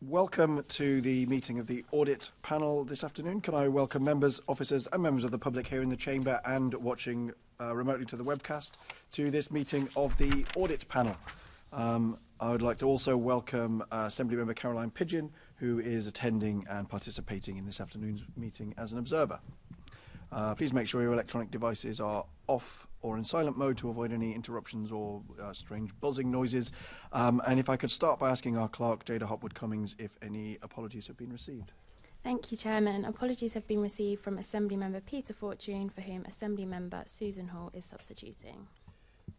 Welcome to the meeting of the Audit Panel this afternoon. Can I welcome members, officers and members of the public here in the chamber and watching remotely to the webcast to this meeting of the Audit Panel. I would like to also welcome Assembly Member Caroline Pidgeon, who is attending and participating in this afternoon's meeting as an observer. Please make sure your electronic devices are off or in silent mode to avoid any interruptions or strange buzzing noises. And if I could start by asking our clerk, Jada Hopwood-Cummings, if any apologies have been received. Thank you, Chairman. Apologies have been received from Assembly Member Peter Fortune, for whom Assembly Member Susan Hall is substituting.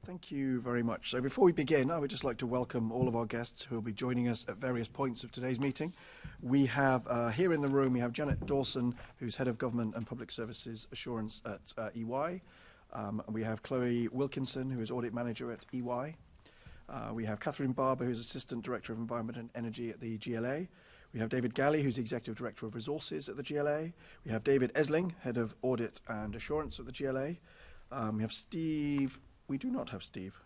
Thank you very much. So before we begin, I would just like to welcome all of our guests who will be joining us at various points of today's meeting. We have here in the room, we have Janet Dawson, who's Head of Government and Public Services Assurance at EY. We have Chloe Wilkinson, who is Audit Manager at EY. We have Catherine Barber, who's Assistant Director of Environment and Energy at the GLA. We have David Gallie, who's Executive Director of Resources at the GLA. We have David Esling, Head of Audit and Assurance at the GLA. We have Steve. We do not have Steve.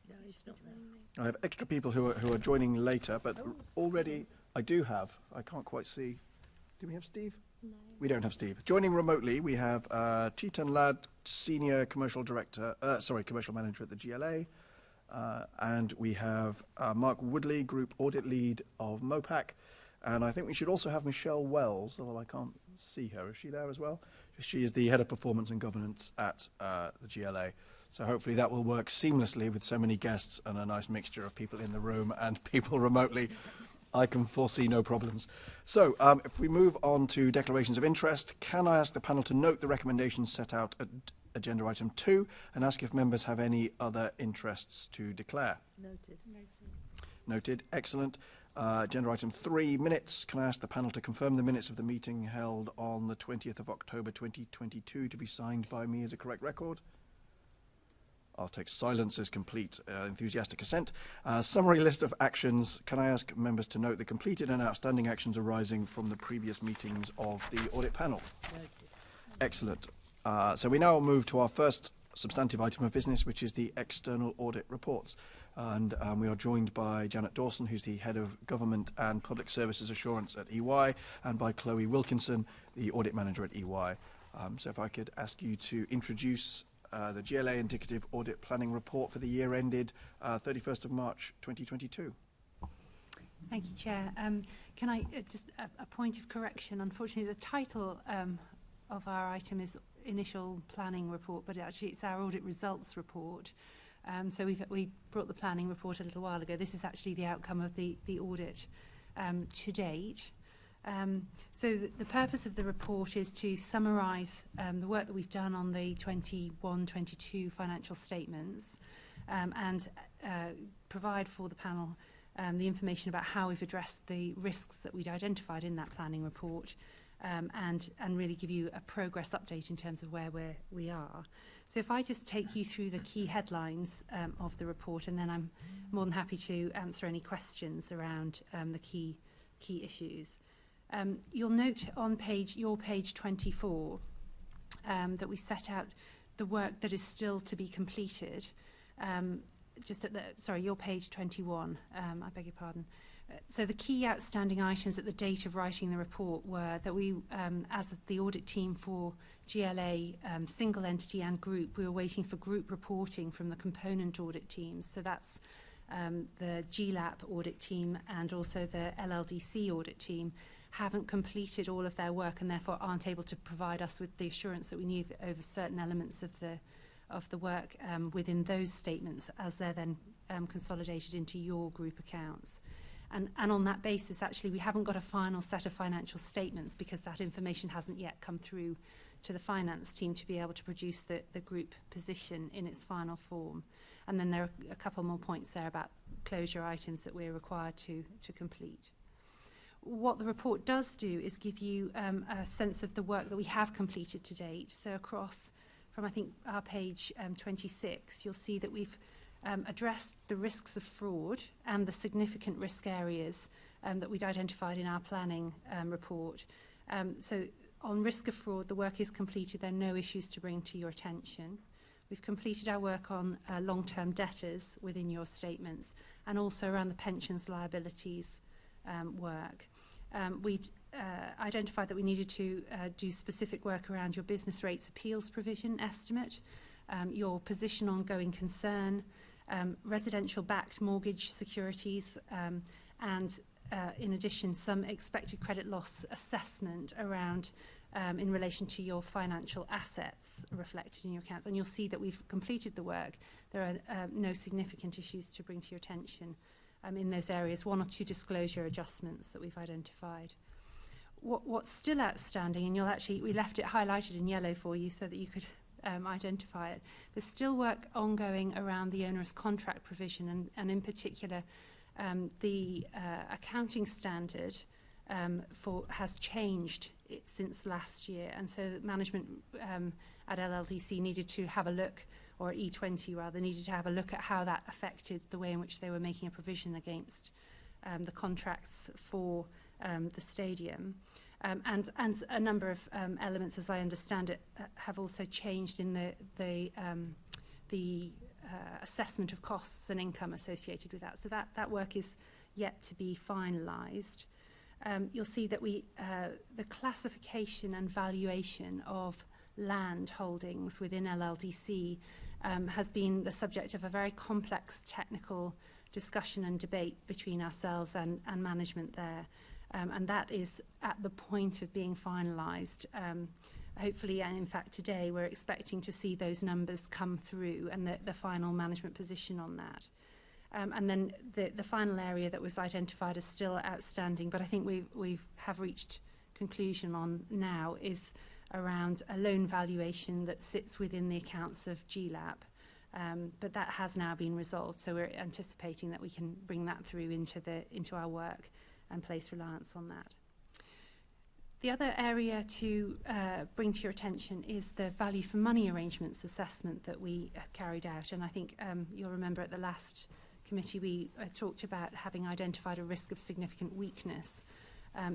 No, he's not there. I have extra people who are joining later, but already I do have. I can't quite see. Do we have Steve? No. We don't have Steve. Joining remotely, we have Chetan Ladd, Senior Commercial Manager at the GLA, and we have Mark Woodley, Group Audit Lead of MOPAC, and I think we should also have Michelle Wells, although I can't see her. Is she there as well? She is the Head of Performance and Governance at the GLA. So hopefully that will work seamlessly with so many guests and a nice mixture of people in the room and people remotely. I can foresee no problems. So if we move on to declarations of interest, can I ask the panel to note the recommendations set out at agenda item 2 and ask if members have any other interests to declare? Noted. Noted. Excellent. Agenda item 3, minutes. Can I ask the panel to confirm the minutes of the meeting held on the 20th of October 2022 to be signed by me as a correct record? I'll take silence as complete, enthusiastic assent. Summary list of actions. Can I ask members to note the completed and outstanding actions arising from the previous meetings of the audit panel? Noted. Excellent. So we now move to our first substantive item of business, which is the external audit reports. And we are joined by Janet Dawson, who's the Head of Government and Public Services Assurance at EY, and by Chloe Wilkinson, the Audit Manager at EY. So if I could ask you to introduce the GLA Indicative Audit Planning Report for the year ended 31st of March 2022. Thank you, Chair. Can I just a point of correction? Unfortunately, the title of our item is Initial Planning Report, but actually it's our Audit Results Report. So we brought the planning report a little while ago. This is actually the outcome of the audit to date. So the purpose of the report is to summarise the work that we've done on the 21-22 financial statements and provide for the panel the information about how we've addressed the risks that we'd identified in that planning report and really give you a progress update in terms of where we are. So if I just take you through the key headlines of the report, and then I'm more than happy to answer any questions around the key issues. You'll note on your page 24 that we set out the work that is still to be completed. Just at your page 21, I beg your pardon. So the key outstanding items at the date of writing the report were that we, as the audit team for GLA, single entity and group, we were waiting for group reporting from the component audit teams. So that's the GLAP audit team and also the LLDC audit team haven't completed all of their work and therefore aren't able to provide us with the assurance that we need over certain elements of the work within those statements as they're then consolidated into your group accounts. And on that basis, actually, we haven't got a final set of financial statements because that information hasn't yet come through to the finance team to be able to produce the group position in its final form. And then there are a couple more points there about closure items that we're required to complete. What the report does do is give you a sense of the work that we have completed to date. So across from, I think, our page 26, you'll see that we've addressed the risks of fraud and the significant risk areas that we'd identified in our planning report. So on risk of fraud, the work is completed. There are no issues to bring to your attention. We've completed our work on long-term debtors within your statements and also around the pensions liabilities work. We identified that we needed to do specific work around your business rates appeals provision estimate, your position on going concern, residential-backed mortgage securities, and in addition, some expected credit loss assessment around in relation to your financial assets reflected in your accounts. And you'll see that we've completed the work. There are no significant issues to bring to your attention in those areas, 1 or 2 disclosure adjustments that we've identified. What's still outstanding, and we left it highlighted in yellow for you so that you could identify it. There's still work ongoing around the onerous contract provision, and in particular, the accounting standard has changed since last year, and so management at LLDC needed to have a look, or E20 rather, needed to have a look at how that affected the way in which they were making a provision against the contracts for the stadium. And a number of elements, as I understand it, have also changed in the assessment of costs and income associated with that. So that work is yet to be finalised. You'll see that the classification and valuation of land holdings within LLDC has been the subject of a very complex technical discussion and debate between ourselves and management there. And that is at the point of being finalised. Hopefully, and in fact today, we're expecting to see those numbers come through and the final management position on that. And then the final area that was identified as still outstanding, but I think we have reached conclusion on now, is around a loan valuation that sits within the accounts of GLAP. But that has now been resolved, so we're anticipating that we can bring that through into our work and place reliance on that. The other area to bring to your attention is the value for money arrangements assessment that we carried out. And I think you'll remember at the last committee we talked about having identified a risk of significant weakness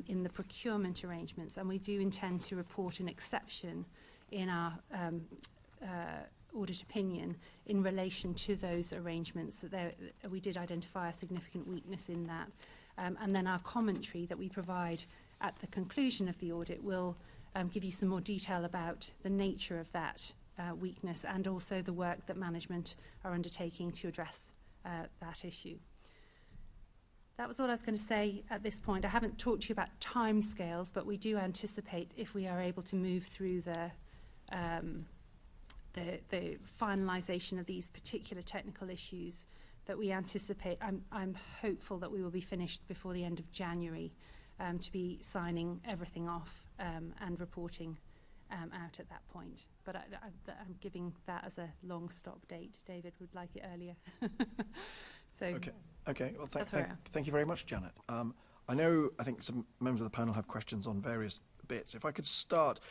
in the procurement arrangements. And we do intend to report an exception in our audit opinion in relation to those arrangements, that we did identify a significant weakness in that. And then our commentary that we provide at the conclusion of the audit will give you some more detail about the nature of that weakness and also the work that management are undertaking to address that issue. That was all I was going to say at this point. I haven't talked to you about timescales, but we do anticipate, if we are able to move through the finalisation of these particular technical issues, that we anticipate, I'm hopeful that we will be finished before the end of January to be signing everything off and reporting out at that point. But I'm giving that as a long stop date. David would like it earlier. So okay. Well, thank you very much, Janet. I think some members of the panel have questions on various bits. If I could start,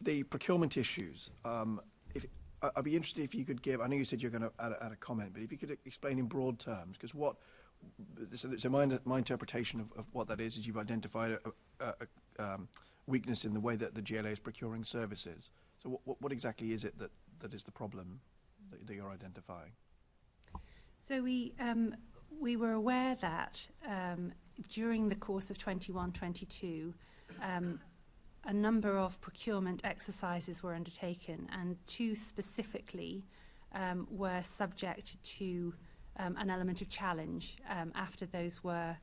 the procurement issues. I'd be interested if you could give, I know you said you're going to add a comment, but if you could explain in broad terms, because so my interpretation of what that is you've identified a weakness in the way that the GLA is procuring services. So what exactly is it that is the problem that you're identifying? So we were aware that during the course of 21-22, a number of procurement exercises were undertaken, and 2 specifically were subject to an element of challenge after those were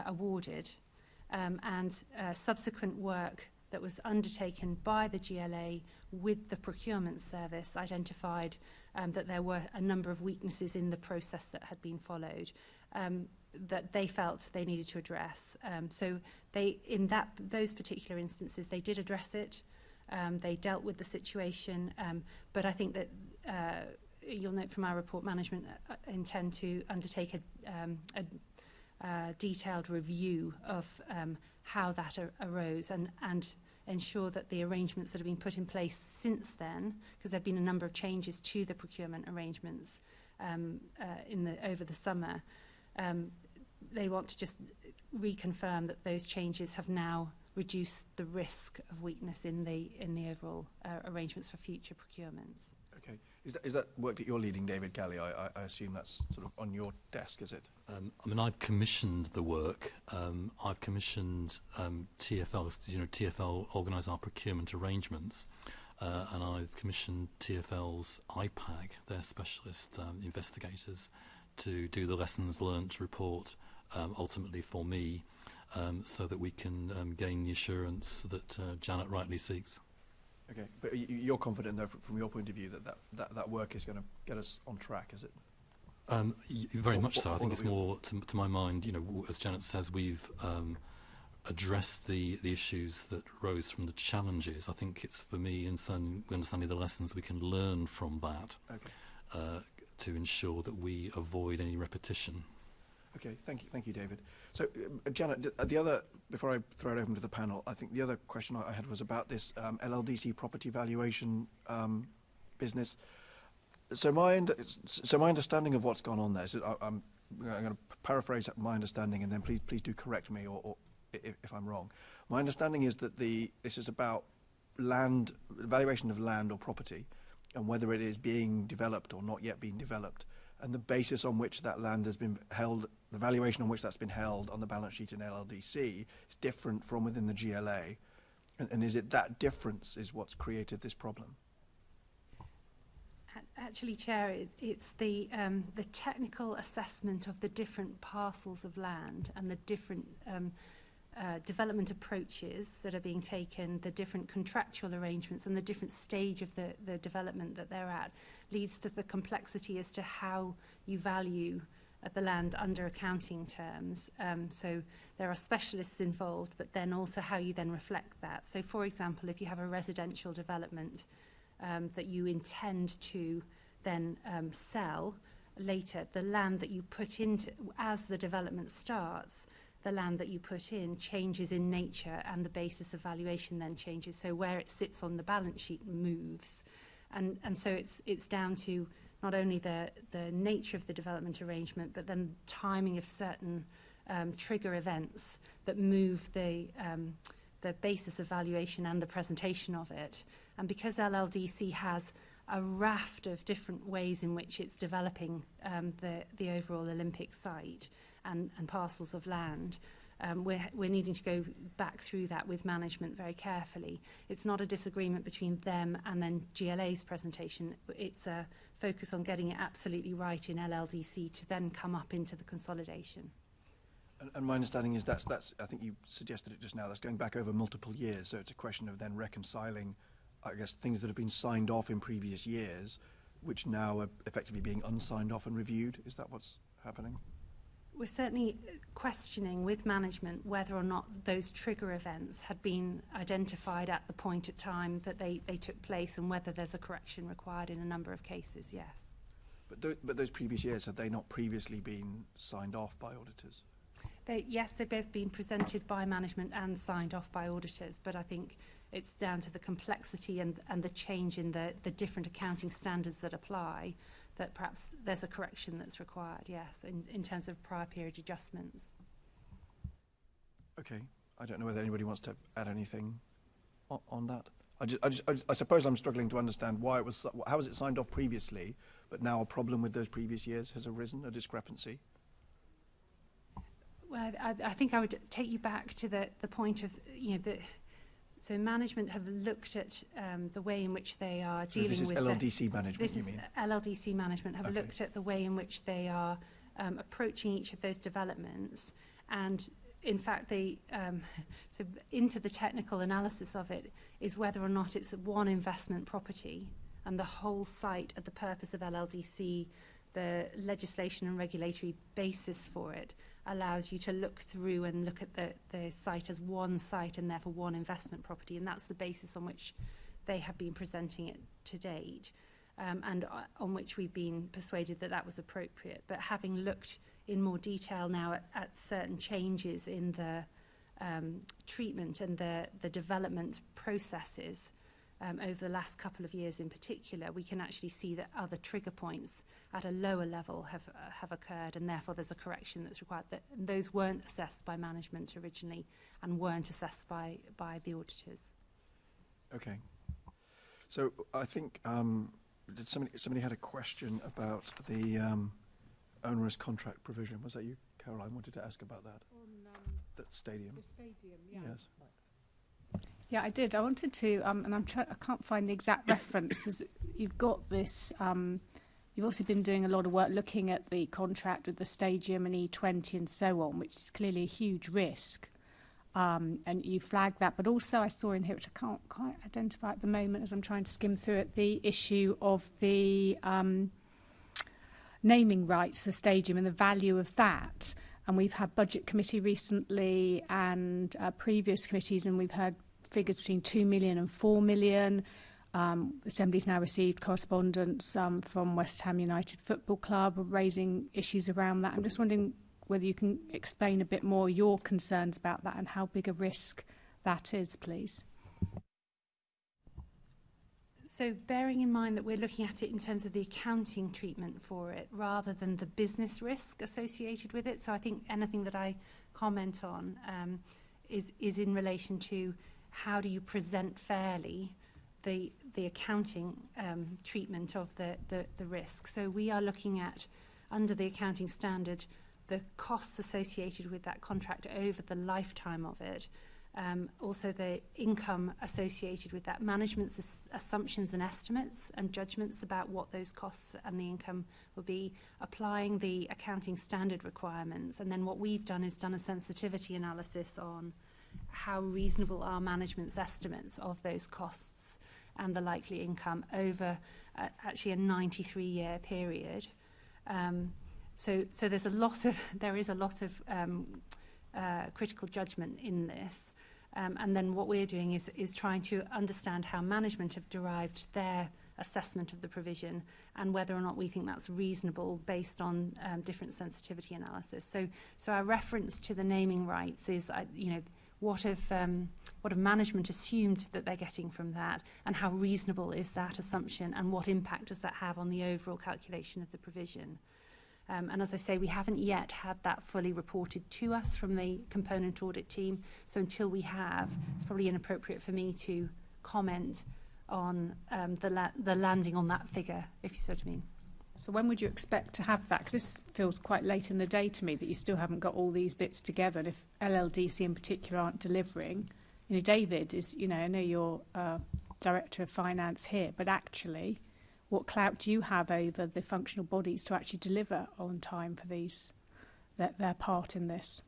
awarded. And subsequent work that was undertaken by the GLA with the procurement service identified that there were a number of weaknesses in the process that had been followed that they felt they needed to address. So in those particular instances, they did address it. They dealt with the situation, but I think that you'll note from our report, management intend to undertake a detailed review of how that arose and ensure that the arrangements that have been put in place since then, because there have been a number of changes to the procurement arrangements over the summer, they want to just reconfirm that those changes have now reduced the risk of weakness in the overall arrangements for future procurements. Okay, Is that work that you're leading, David Gallie? I assume that's sort of on your desk, is it? I mean, I've commissioned the work. I've commissioned TfL. TfL organise our procurement arrangements, and I've commissioned TfL's IPAG, their specialist investigators, to do the lessons learnt report ultimately for me, so that we can gain the assurance that Janet rightly seeks. Okay, but you're confident, though, from your point of view, that work is going to get us on track, is it? Very much so. I think it's more, to my mind, as Janet says, we've addressed the issues that rose from the challenges. I think it's, for me, understanding the lessons we can learn from that, to ensure that we avoid any repetition. Okay, thank you, David. So, Janet, before I throw it open to the panel, I think the other question I had was about this LLDC property valuation business. So my understanding of what's gone on there, so I'm going to paraphrase my understanding, and then please do correct me or if I'm wrong. My understanding is that this is about land, valuation of land or property, and whether it is being developed or not yet being developed, and the basis on which that land has been held, the valuation on which that's been held on the balance sheet in LLDC is different from within the GLA. And is it that difference is what's created this problem? Actually, Chair, it's the technical assessment of the different parcels of land and the different development approaches that are being taken, the different contractual arrangements and the different stage of the development that they're at, leads to the complexity as to how you value the land under accounting terms. So there are specialists involved, but then also how you then reflect that. So, for example, if you have a residential development that you intend to then sell later, the land that you put into, as the development starts, the land that you put in changes in nature and the basis of valuation then changes. So where it sits on the balance sheet moves. And so it's down to not only the nature of the development arrangement, but then timing of certain trigger events that move the basis of valuation and the presentation of it. And because LLDC has a raft of different ways in which it's developing the overall Olympic site and parcels of land, we're needing to go back through that with management very carefully. It's not a disagreement between them and then GLA's presentation. It's a focus on getting it absolutely right in LLDC to then come up into the consolidation. And my understanding is that's I think you suggested it just now, that's going back over multiple years, so it's a question of then reconciling, I guess, things that have been signed off in previous years, which now are effectively being unsigned off and reviewed. Is that what's happening? We're certainly questioning with management whether or not those trigger events had been identified at the point of time that they took place and whether there's a correction required in a number of cases, yes. But those previous years, had they not previously been signed off by auditors? Yes, they've both been presented by management and signed off by auditors, but I think it's down to the complexity and the change in the different accounting standards that apply, that perhaps there's a correction that's required, yes, in terms of prior period adjustments. Okay. I don't know whether anybody wants to add anything on that. I suppose I'm struggling to understand why it was, how was it signed off previously, but now a problem with those previous years has arisen, a discrepancy? Well, I think I would take you back to the point of, so management have looked at the way in which they are dealing with... This is LLDC management, you mean? LLDC management have looked at the way in which they are approaching each of those developments, and in fact they, so into the technical analysis of it is whether or not it's one investment property and the whole site at the purpose of LLDC, the legislation and regulatory basis for it allows you to look through and look at the site as one site and therefore one investment property, and that's the basis on which they have been presenting it to date, and on which we've been persuaded that that was appropriate. But having looked in more detail now at certain changes in the treatment and the development processes over the last couple of years in particular, we can actually see that other trigger points at a lower level have occurred, and therefore there's a correction that's required. That those weren't assessed by management originally and weren't assessed by the auditors. Okay. So I think did somebody had a question about the onerous contract provision? Was that you, Caroline? Wanted to ask about that? On That stadium. the stadium, yeah. Yes. Yeah, I did. I wanted to, and I can't find the exact reference. You've got this. You've also been doing a lot of work looking at the contract with the stadium and E20 and so on, which is clearly a huge risk. And you flagged that, but also I saw in here, which I can't quite identify at the moment as I'm trying to skim through it, the issue of the naming rights, the stadium, and the value of that. And we've had budget committee recently and previous committees, and we've heard figures between 2 million and 4 million. The Assembly's now received correspondence from West Ham United Football Club raising issues around that. I'm just wondering whether you can explain a bit more your concerns about that and how big a risk that is, please. So bearing in mind that we're looking at it in terms of the accounting treatment for it rather than the business risk associated with it. So I think anything that I comment on is in relation to how do you present fairly the accounting treatment of the risk. So we are looking at, under the accounting standard, the costs associated with that contract over the lifetime of it. Also the income associated with that, management's assumptions and estimates and judgments about what those costs and the income will be, applying the accounting standard requirements. And then what we've done is done a sensitivity analysis on how reasonable are management's estimates of those costs and the likely income over actually a 93-year period. So there is a lot of critical judgment in this. And then what we're doing is trying to understand how management have derived their assessment of the provision and whether or not we think that's reasonable based on different sensitivity analysis. So our reference to the naming rights is, what have management assumed that they're getting from that, and how reasonable is that assumption, and what impact does that have on the overall calculation of the provision? And as I say, we haven't yet had that fully reported to us from the component audit team. So until we have, it's probably inappropriate for me to comment on the landing on that figure, if you see what I mean. So when would you expect to have that? Because this feels quite late in the day to me that you still haven't got all these bits together. And if LLDC in particular aren't delivering, David is, I know you're Director of Finance here, but actually, what clout do you have over the functional bodies to actually deliver on time for their part in this?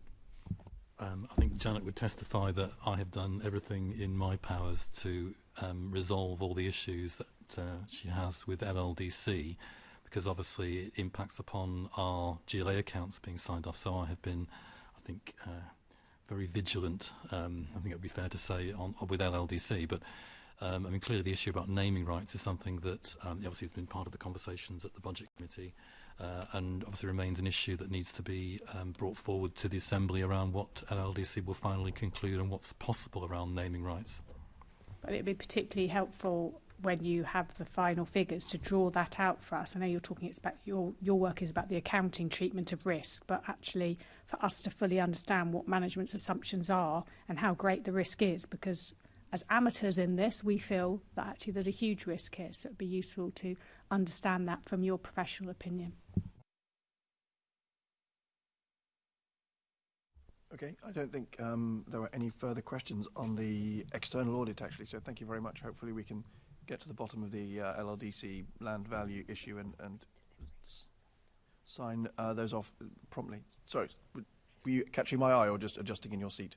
I think Janet would testify that I have done everything in my powers to resolve all the issues that she has with LLDC, because obviously it impacts upon our GLA accounts being signed off. So I have been, I think, very vigilant, I think it would be fair to say, with LLDC. But clearly the issue about naming rights is something that obviously has been part of the conversations at the Budget Committee, and obviously remains an issue that needs to be brought forward to the Assembly around what LLDC will finally conclude and what's possible around naming rights. But it would be particularly helpful when you have the final figures to draw that out for us. I know you're talking, it's about your work is about the accounting treatment of risk, but actually for us to fully understand what management's assumptions are and how great the risk is, because as amateurs in this, we feel that actually there's a huge risk here, so it would be useful to understand that from your professional opinion. Okay, I don't think there were any further questions on the external audit, actually, so thank you very much. Hopefully we can get to the bottom of the LLDC land value issue and sign those off promptly. Sorry, were you catching my eye or just adjusting in your seat?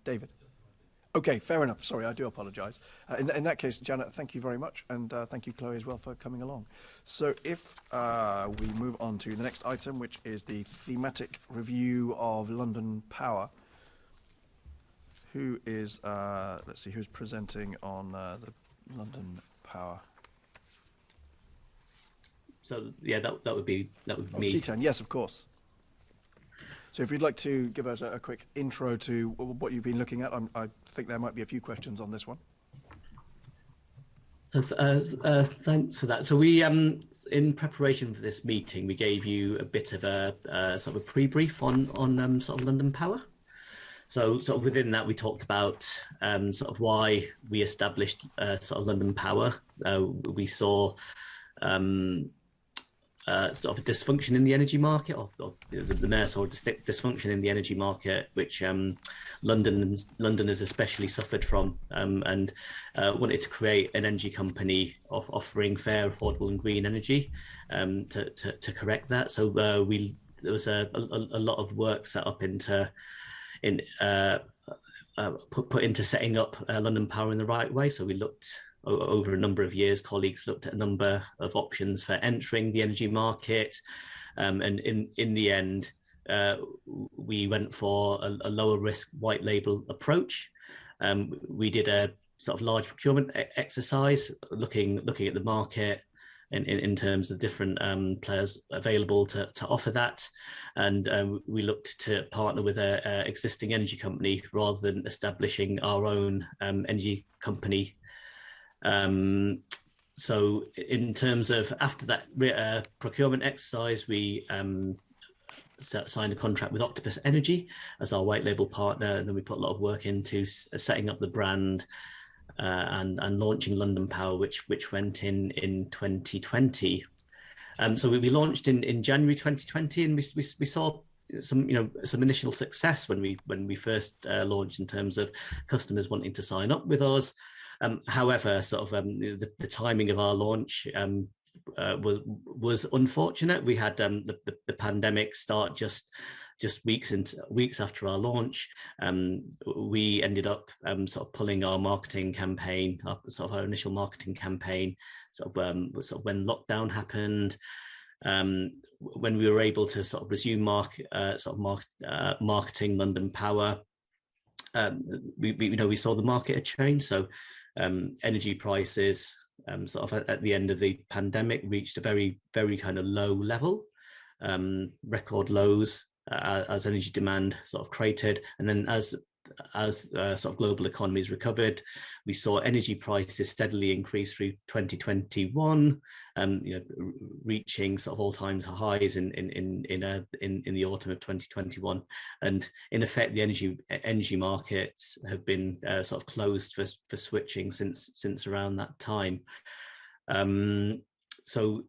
David? Okay, fair enough. Sorry, I do apologise. In that case, Janet, thank you very much, and thank you, Chloe, as well, for coming along. So if we move on to the next item, which is the thematic review of London Power. Who is, let's see, who's presenting on the London Power? So yeah, that would be me. Chetan, yes, of course. So if you'd like to give us a quick intro to what you've been looking at, I think there might be a few questions on this one. So thanks for that. So we, in preparation for this meeting, we gave you a bit of a sort of a pre-brief on sort of London Power. So sort of within that, we talked about sort of why we established sort of London Power. We saw sort of a dysfunction in the energy market, or the mayor saw a dysfunction in the energy market, which London has especially suffered from, and wanted to create an energy company offering fair, affordable and green energy to correct that. So there was a lot of work set up put into setting up London Power in the right way. So we looked over a number of years, colleagues looked at a number of options for entering the energy market. And in the end, we went for a lower risk white label approach. We did a sort of large procurement exercise, looking at the market in terms of different players available to offer that. And we looked to partner with an existing energy company rather than establishing our own energy company. So in terms of after that procurement exercise, we signed a contract with Octopus Energy as our white label partner, and then we put a lot of work into setting up the brand and launching London Power, which went in 2020. So we launched in January 2020, and we saw some initial success when we first launched in terms of customers wanting to sign up with us. However, sort of the timing of our launch was unfortunate. We had the pandemic start just weeks after our launch. We ended up sort of pulling our marketing campaign, our initial marketing campaign, sort of when lockdown happened. When we were able to sort of resume marketing London Power, we saw the market had changed. So energy prices sort of at the end of the pandemic reached a very, very kind of low level, record lows, as energy demand sort of cratered. And then as sort of global economies recovered, we saw energy prices steadily increase through 2021, reaching sort of all-time highs in the autumn of 2021. And in effect, the energy markets have been sort of closed for switching since around that time. So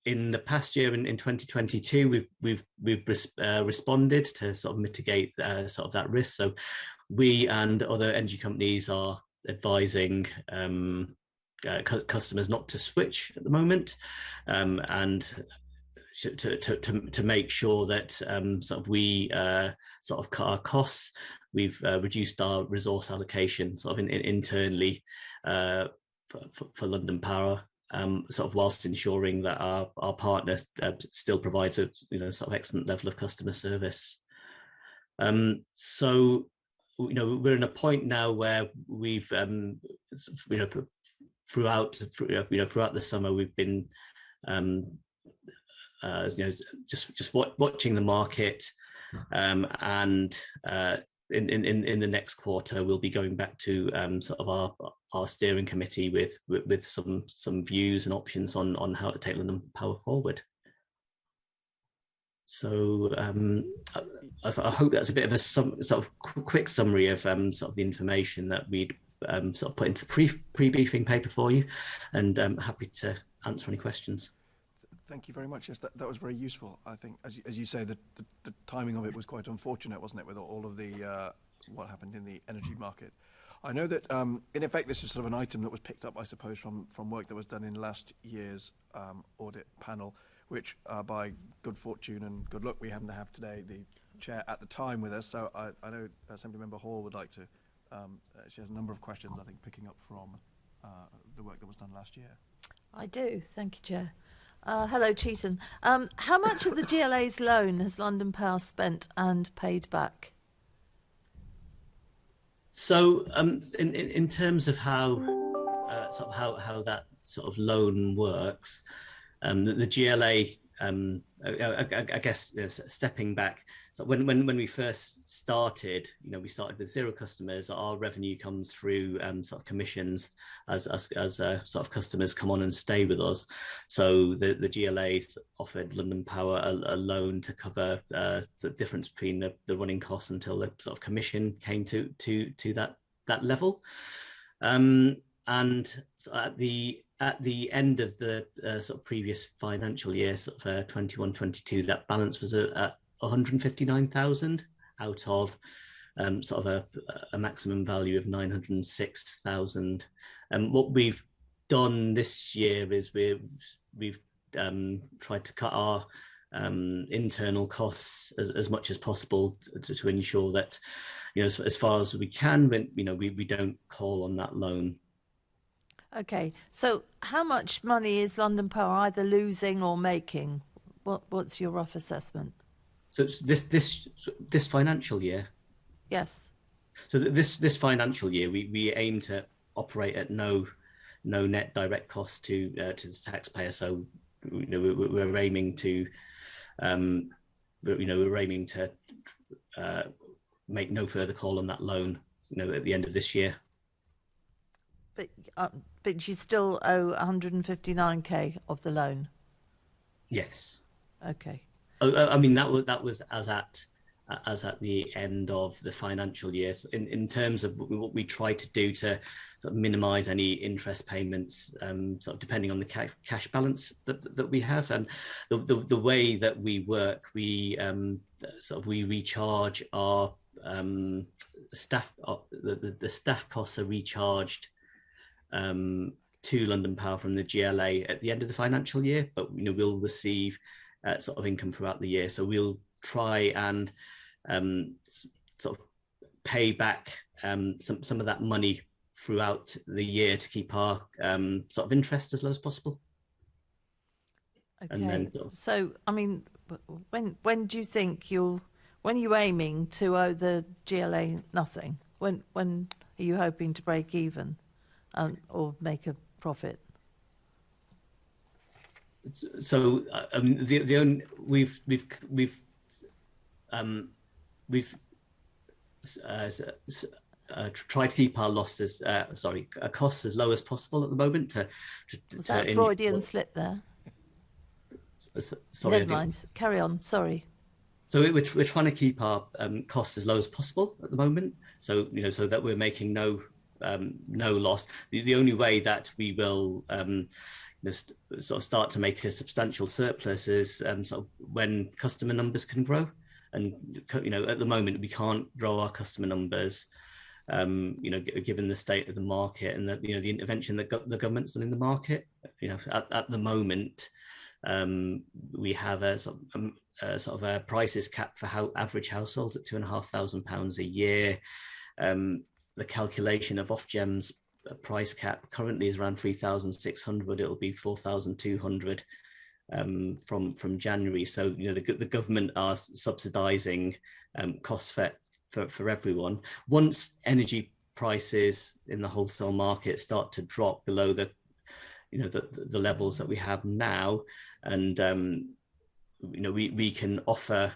in the past year, in 2022, we've responded to sort of mitigate sort of that risk. So we and other energy companies are advising customers not to switch at the moment, and to make sure that sort of we sort of cut our costs. We've reduced our resource allocation sort of internally for London Power. Sort of whilst ensuring that our partner still provides a sort of excellent level of customer service. So we're in a point now where we've throughout the summer we've been just watching the market, and in the next quarter we'll be going back to sort of our steering committee with some views and options on how to take London Power forward. So I hope that's a bit of a sort of quick summary of sort of the information that we'd sort of put into pre-briefing paper for you, and I'm happy to answer any questions. Thank you very much. Yes, that was very useful. I think, as you say, the timing of it was quite unfortunate, wasn't it, with all of the what happened in the energy market. I know that, in effect, this is sort of an item that was picked up, I suppose, from work that was done in last year's audit panel, which by good fortune and good luck we happen to have today the chair at the time with us. So I know Assemblymember Hall would like to, she has a number of questions, I think, picking up from the work that was done last year. I do. Thank you, Chair. Hello, Chetan. How much of the GLA's loan has London Power spent and paid back? So, in terms of how how that sort of loan works, the GLA I guess stepping back, so when we first started, we started with 0 customers. Our revenue comes through sort of commissions as sort of customers come on and stay with us. So the GLA offered London Power a loan to cover the difference between the running costs until the sort of commission came to that level. And so at the end of the sort of previous financial year, sort of 21-22, that balance was at 159,000 out of sort of a maximum value of 906,000. And what we've done this year is we've tried to cut our internal costs as much as possible to ensure that, as far as we can, we don't call on that loan. Okay, so how much money is London Power either losing or making? What's your rough assessment? So it's this financial year. Yes. So this financial year, we aim to operate at no net direct cost to the taxpayer. So we're aiming to make no further call on that loan. At the end of this year. But you still owe 159k of the loan. Yes. Okay. I mean that was as at the end of the financial year. So in terms of what we try to do to sort of minimise any interest payments, sort of depending on the cash balance that we have, and the way that we work, we recharge our staff. The staff costs are recharged to London Power from the GLA at the end of the financial year, but we'll receive sort of income throughout the year. So we'll try and sort of pay back some of that money throughout the year to keep our sort of interest as low as possible. Okay. And then, so I mean, when do you think when are you aiming to owe the GLA nothing? When are you hoping to break even? Or make a profit? So I mean, the only we've tried to keep our losses, costs as low as possible at the moment. Was that a Freudian slip there? Sorry, never mind. Carry on. Sorry. So we're trying to keep our costs as low as possible at the moment. So so that we're making no loss. The only way that we will sort of start to make a substantial surplus is sort of when customer numbers can grow. And at the moment we can't grow our customer numbers, given the state of the market and the intervention that the government's done in the market. At the moment we have a sort of a prices cap for average households at £2,500 a year. The calculation of Ofgem's price cap currently is around 3,600. It'll be 4,200 from January. So the government are subsidising costs for everyone. Once energy prices in the wholesale market start to drop below the levels that we have now, and we can offer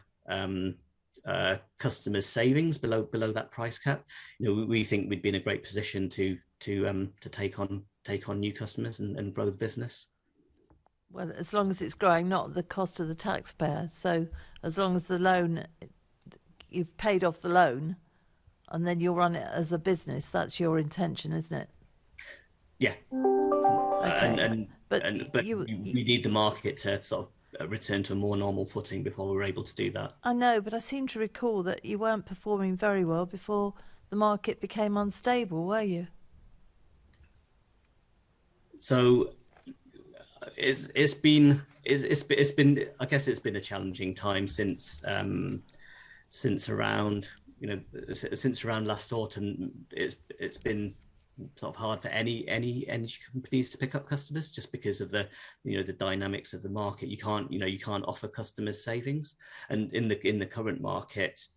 customers savings below that price cap, we think we'd be in a great position to take on new customers and grow the business. Well, as long as it's growing, not at the cost of the taxpayer. So as long as the loan, you've paid off the loan, and then you'll run it as a business. That's your intention, isn't it? Yeah. Okay. But we need the market to sort of return to a more normal footing before we're able to do that. I know, but I seem to recall that you weren't performing very well before the market became unstable, were you? So it's been I guess it's been a challenging time since around last autumn. It's been sort of hard for any energy companies to pick up customers, just because of the dynamics of the market. You can't offer customers savings, and in the current market,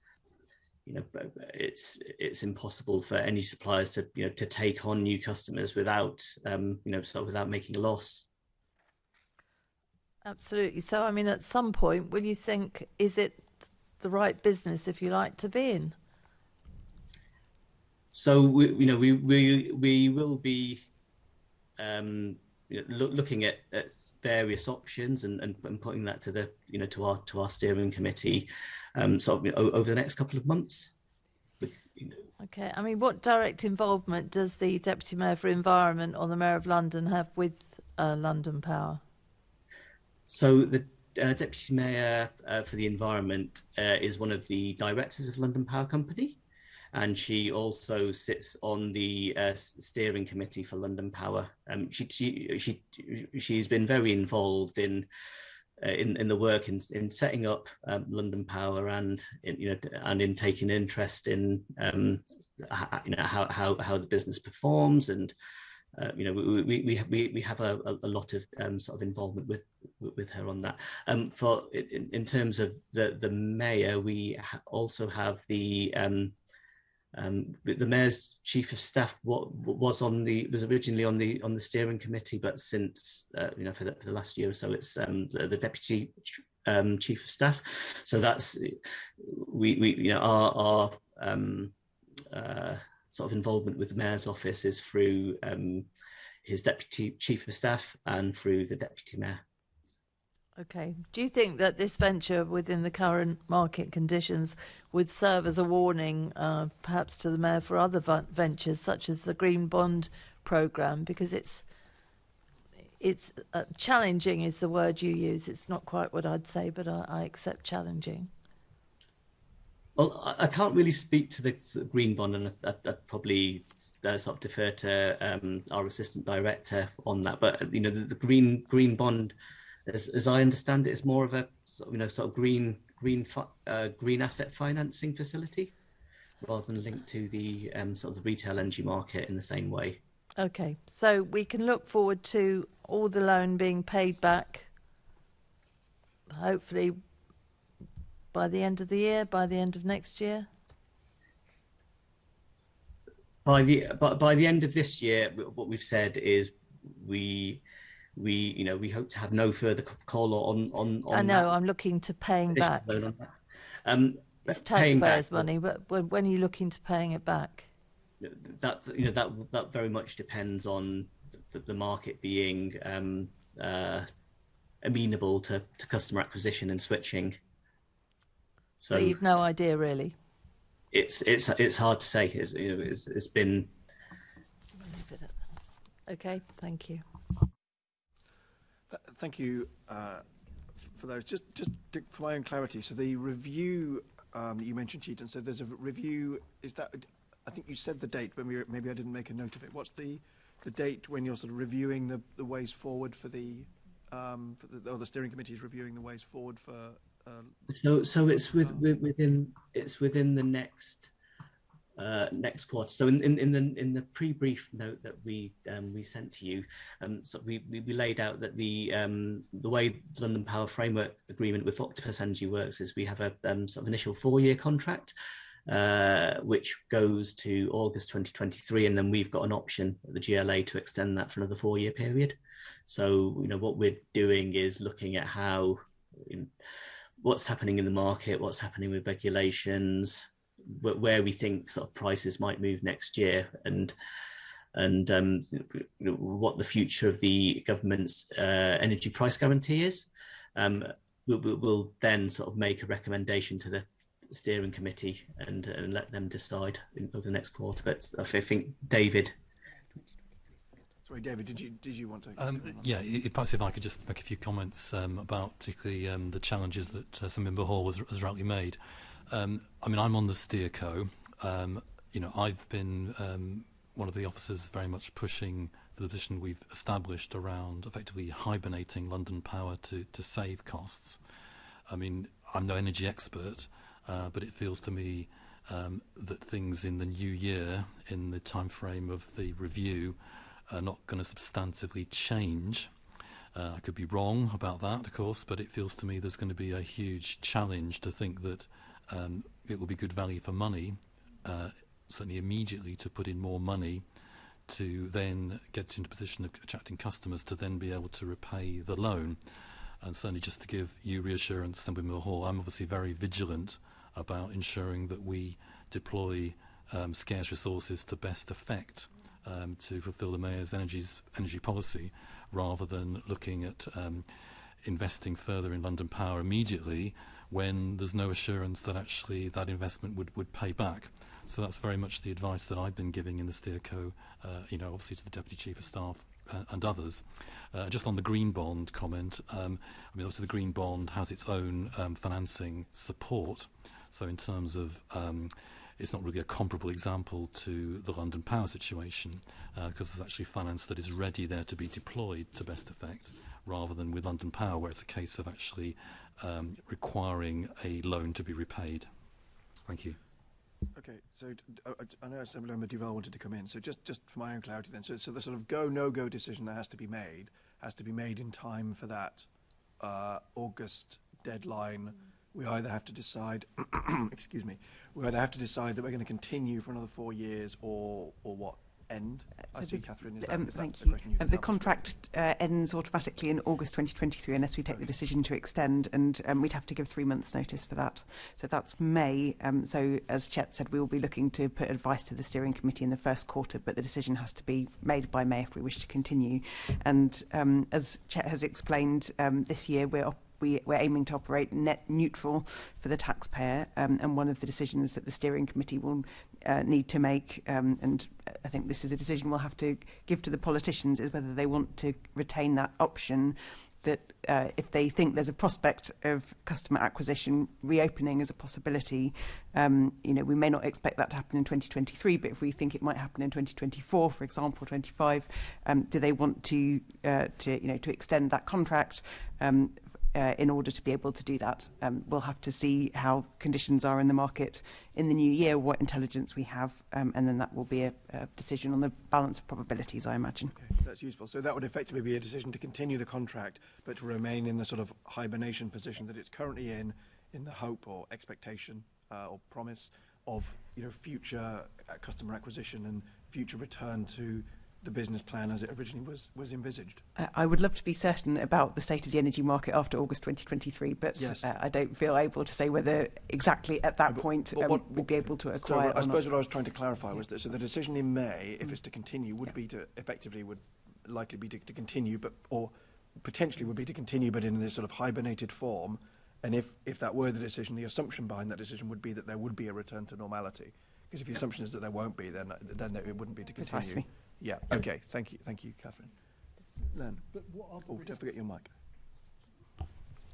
it's impossible for any suppliers to take on new customers without without making a loss. Absolutely. So, I mean, at some point, will you think, is it the right business, if you like, to be in? So we will be looking at various options and putting that to the to our steering committee over the next couple of months. Okay. I mean, what direct involvement does the Deputy Mayor for Environment or the Mayor of London have with London Power? So the Deputy Mayor for the Environment is one of the directors of London Power Company, and she also sits on the steering committee for London Power. She's been very involved in the work in setting up London Power and in taking interest in how the business performs, and we have a lot of sort of involvement with her on that. In terms of the mayor, we also have the mayor's chief of staff was originally on the steering committee, but since for the last year or so, it's the deputy chief of staff. So that's our sort of involvement with the mayor's office is through his deputy chief of staff and through the deputy mayor. Okay. Do you think that this venture, within the current market conditions, would serve as a warning, perhaps to the mayor for other ventures, such as the Green Bond programme? Because it's challenging is the word you use. It's not quite what I'd say, but I accept challenging. Well, I can't really speak to the Green Bond, and I'd probably sort of defer to our assistant director on that. But the Green Bond, as I understand it, is more of a sort of green asset financing facility, rather than linked to the sort of the retail energy market in the same way. Okay, so we can look forward to all the loan being paid back, hopefully by the end of the year, by the end of next year. By the end of this year, what we've said is we hope to have no further call on I know, that. I'm looking to paying back. It's taxpayers' money, but when are you looking to paying it back? That very much depends on the market being amenable to customer acquisition and switching. So you've no idea, really. It's hard to say. It's been. Okay, thank you. Thank you for those. Just for my own clarity, so the review that you mentioned, Chetan, so there's a review, is that, I think you said the date, but maybe I didn't make a note of it. What's the date when you're sort of reviewing the ways forward for the steering committee is reviewing the ways forward for? So it's within the next quarter. So in the pre-brief note that we sent to you, so we laid out that the way the London Power Framework Agreement with Octopus Energy works is we have a sort of initial 4-year contract, which goes to August 2023, and then we've got an option at the GLA to extend that for another 4-year period. So what we're doing is looking at how what's happening in the market, what's happening with regulations, where we think sort of prices might move next year, and what the future of the government's energy price guarantee is. We'll then sort of make a recommendation to the steering committee and let them decide over the next quarter. But I think David. Sorry, David, did you want to? Perhaps if I could just make a few comments about particularly the challenges that some Member Hall has rightly made. I mean, I'm on the steerco. I've been one of the officers very much pushing for the position we've established around effectively hibernating London Power to save costs. I mean, I'm no energy expert, but it feels to me that things in the new year, in the time frame of the review, are not going to substantively change. I could be wrong about that, of course, but it feels to me there's going to be a huge challenge to think that it will be good value for money, certainly immediately, to put in more money to then get into a position of attracting customers to then be able to repay the loan. And certainly just to give you reassurance, Assembly Mill Hall, I'm obviously very vigilant about ensuring that we deploy scarce resources to best effect to fulfil the Mayor's energy policy, rather than looking at investing further in London Power immediately when there's no assurance that actually that investment would pay back. So that's very much the advice that I've been giving in the SteerCo, obviously to the Deputy Chief of Staff and others. Just on the green bond comment, obviously the green bond has its own financing support. So in terms of, it's not really a comparable example to the London Power situation, because there's actually finance that is ready there to be deployed to best effect, rather than with London Power, where it's a case of actually requiring a loan to be repaid. Thank you. Okay, so I know Assemblymember Duval wanted to come in, so just for my own clarity then, so the sort of go-no-go decision that has to be made in time for that August deadline. We either have to decide, excuse me, we either have to decide that we're going to continue for another 4 years or what end? I see, Catherine, is that thank the you. question you The contract ends automatically in August 2023 unless we take the decision to extend, and we'd have to give 3 months' notice for that. So that's May. So as Chet said, we will be looking to put advice to the steering committee in the first quarter, but the decision has to be made by May if we wish to continue. And as Chet has explained, this year we're aiming to operate net neutral for the taxpayer, and one of the decisions that the steering committee will need to make, and I think this is a decision we'll have to give to the politicians, is whether they want to retain that option that if they think there's a prospect of customer acquisition reopening as a possibility, we may not expect that to happen in 2023, but if we think it might happen in 2024, for example, 25, do they want to extend that contract? In order to be able to do that, we'll have to see how conditions are in the market in the new year, what intelligence we have, and then that will be a decision on the balance of probabilities, I imagine. Okay, that's useful. So that would effectively be a decision to continue the contract, but to remain in the sort of hibernation position that it's currently in the hope or expectation or promise of future customer acquisition and future return to the business plan as it originally was envisaged. I would love to be certain about the state of the energy market after August 2023, but yes. I don't feel able to say whether exactly at that point we'd be able to acquire. So I suppose what I was trying to clarify was that so the decision in May, if it's to continue, would likely be to continue, or potentially would be to continue, but in this sort of hibernated form. And if that were the decision, the assumption behind that decision would be that there would be a return to normality. Because if the assumption is that there won't be, then it wouldn't be to continue. Precisely. Yeah. Okay. Thank you, Catherine. Len. Don't forget your mic.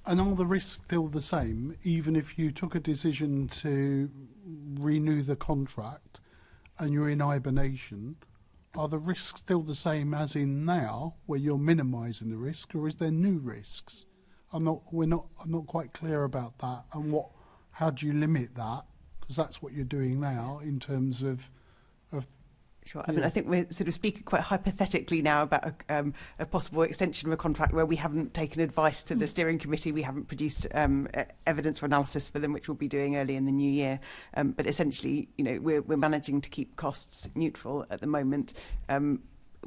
And are the risks still the same, even if you took a decision to renew the contract and you're in hibernation? Are the risks still the same as in now, where you're minimising the risk, or is there new risks? I'm not quite clear about that. And how do you limit that? Because that's what you're doing now in terms of. Sure. I mean, I think we're sort of speaking quite hypothetically now about a possible extension of a contract where we haven't taken advice to the steering committee. We haven't produced evidence or analysis for them, which we'll be doing early in the new year. But essentially, we're managing to keep costs neutral at the moment.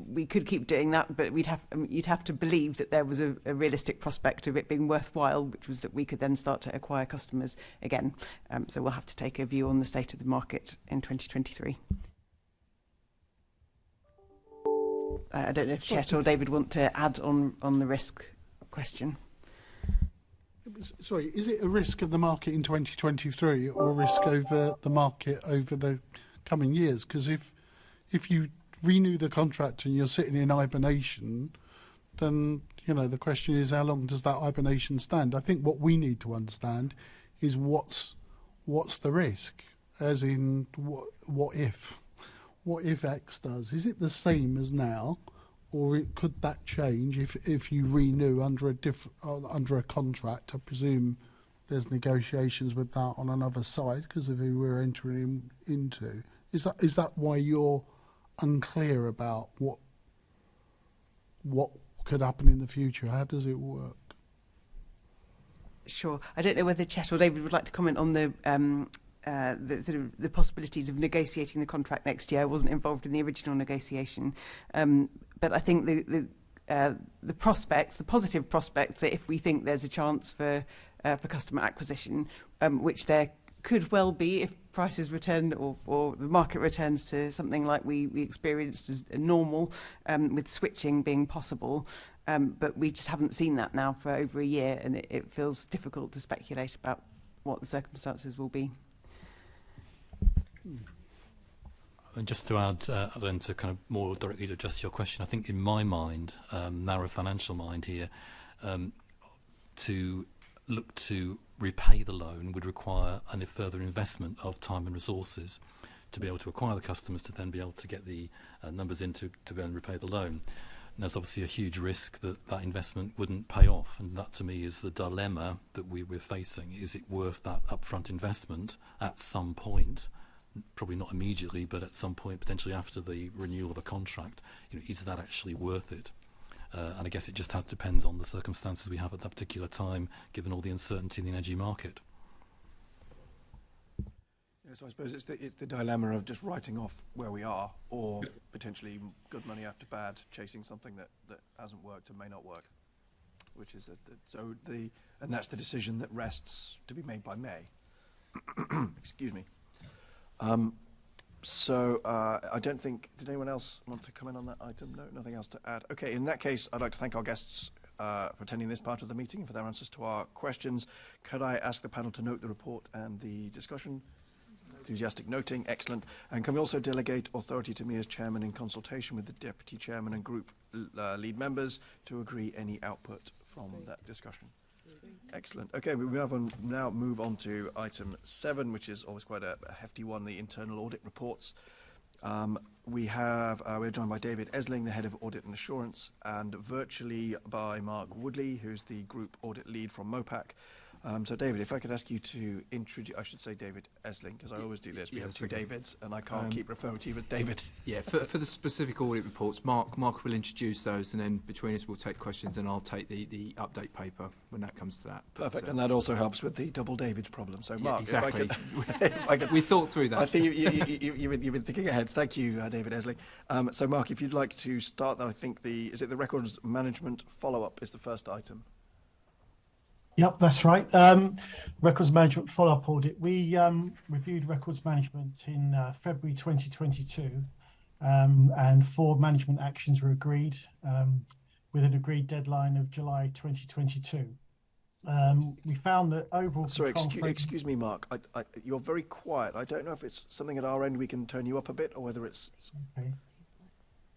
We could keep doing that, but you'd have to believe that there was a realistic prospect of it being worthwhile, which was that we could then start to acquire customers again. So we'll have to take a view on the state of the market in 2023. I don't know if Chet or David want to add on the risk question. Sorry, is it a risk of the market in 2023 or a risk over the market over the coming years? Because if you renew the contract and you're sitting in hibernation, then the question is, how long does that hibernation stand? I think what we need to understand is what's the risk, as in what if. What if X does? Is it the same as now, or could that change if you renew under a contract? I presume there's negotiations with that on another side because of who we're entering into. Is that why you're unclear about what could happen in the future? How does it work? Sure. I don't know whether Chet or David would like to comment on the possibilities of negotiating the contract next year. I wasn't involved in the original negotiation, but I think the prospects, the positive prospects, if we think there's a chance for customer acquisition, which there could well be if prices return or the market returns to something like we experienced as normal, with switching being possible. But we just haven't seen that now for over a year, and it feels difficult to speculate about what the circumstances will be. And just to add, then to kind of more directly address your question, I think in my mind, narrow financial mind here, to look to repay the loan would require a further investment of time and resources to be able to acquire the customers, to then be able to get the numbers in to go and repay the loan. And there's obviously a huge risk that that investment wouldn't pay off, and that to me is the dilemma that we're facing. Is it worth that upfront investment at some point? Probably not immediately, but at some point, potentially after the renewal of a contract, is that actually worth it? And I guess it just depends on the circumstances we have at that particular time, given all the uncertainty in the energy market. Yeah, so I suppose it's the dilemma of just writing off where we are, or potentially good money after bad, chasing something that hasn't worked and may not work, which is and that's the decision that rests to be made by May. Excuse me. So I don't think, did anyone else want to comment on that item? No, nothing else to add. Okay, in that case, I'd like to thank our guests for attending this part of the meeting and for their answers to our questions. Could I ask the panel to note the report and the discussion? Enthusiastic noting, excellent. And can we also delegate authority to me as chairman in consultation with the deputy chairman and group lead members to agree any output from that discussion? Excellent. Okay, we now move on to item 7, which is always quite a hefty one, the internal audit reports. We're joined by David Esling, the head of audit and assurance, and virtually by Mark Woodley, who's the group audit lead from MOPAC. So David, if I could ask you to introduce, I should say David Esling, because I always do this. We have two Davids, and I can't keep referring to you as David. Yeah, for the specific audit reports, Mark will introduce those, and then between us we'll take questions, and I'll take the update paper when that comes to that. Perfect, and that also helps with the double David problem. So Mark, exactly. if I could, we thought through that. I think you've been thinking ahead. Thank you, David Esling. So Mark, if you'd like to start that, I think the records management follow-up is the first item. Yep, that's right. Records management follow-up audit. We reviewed records management in February 2022, and 4 management actions were agreed with an agreed deadline of July 2022. We found that overall... Sorry, excuse me, Mark. You're very quiet. I don't know if it's something at our end we can turn you up a bit, or whether it's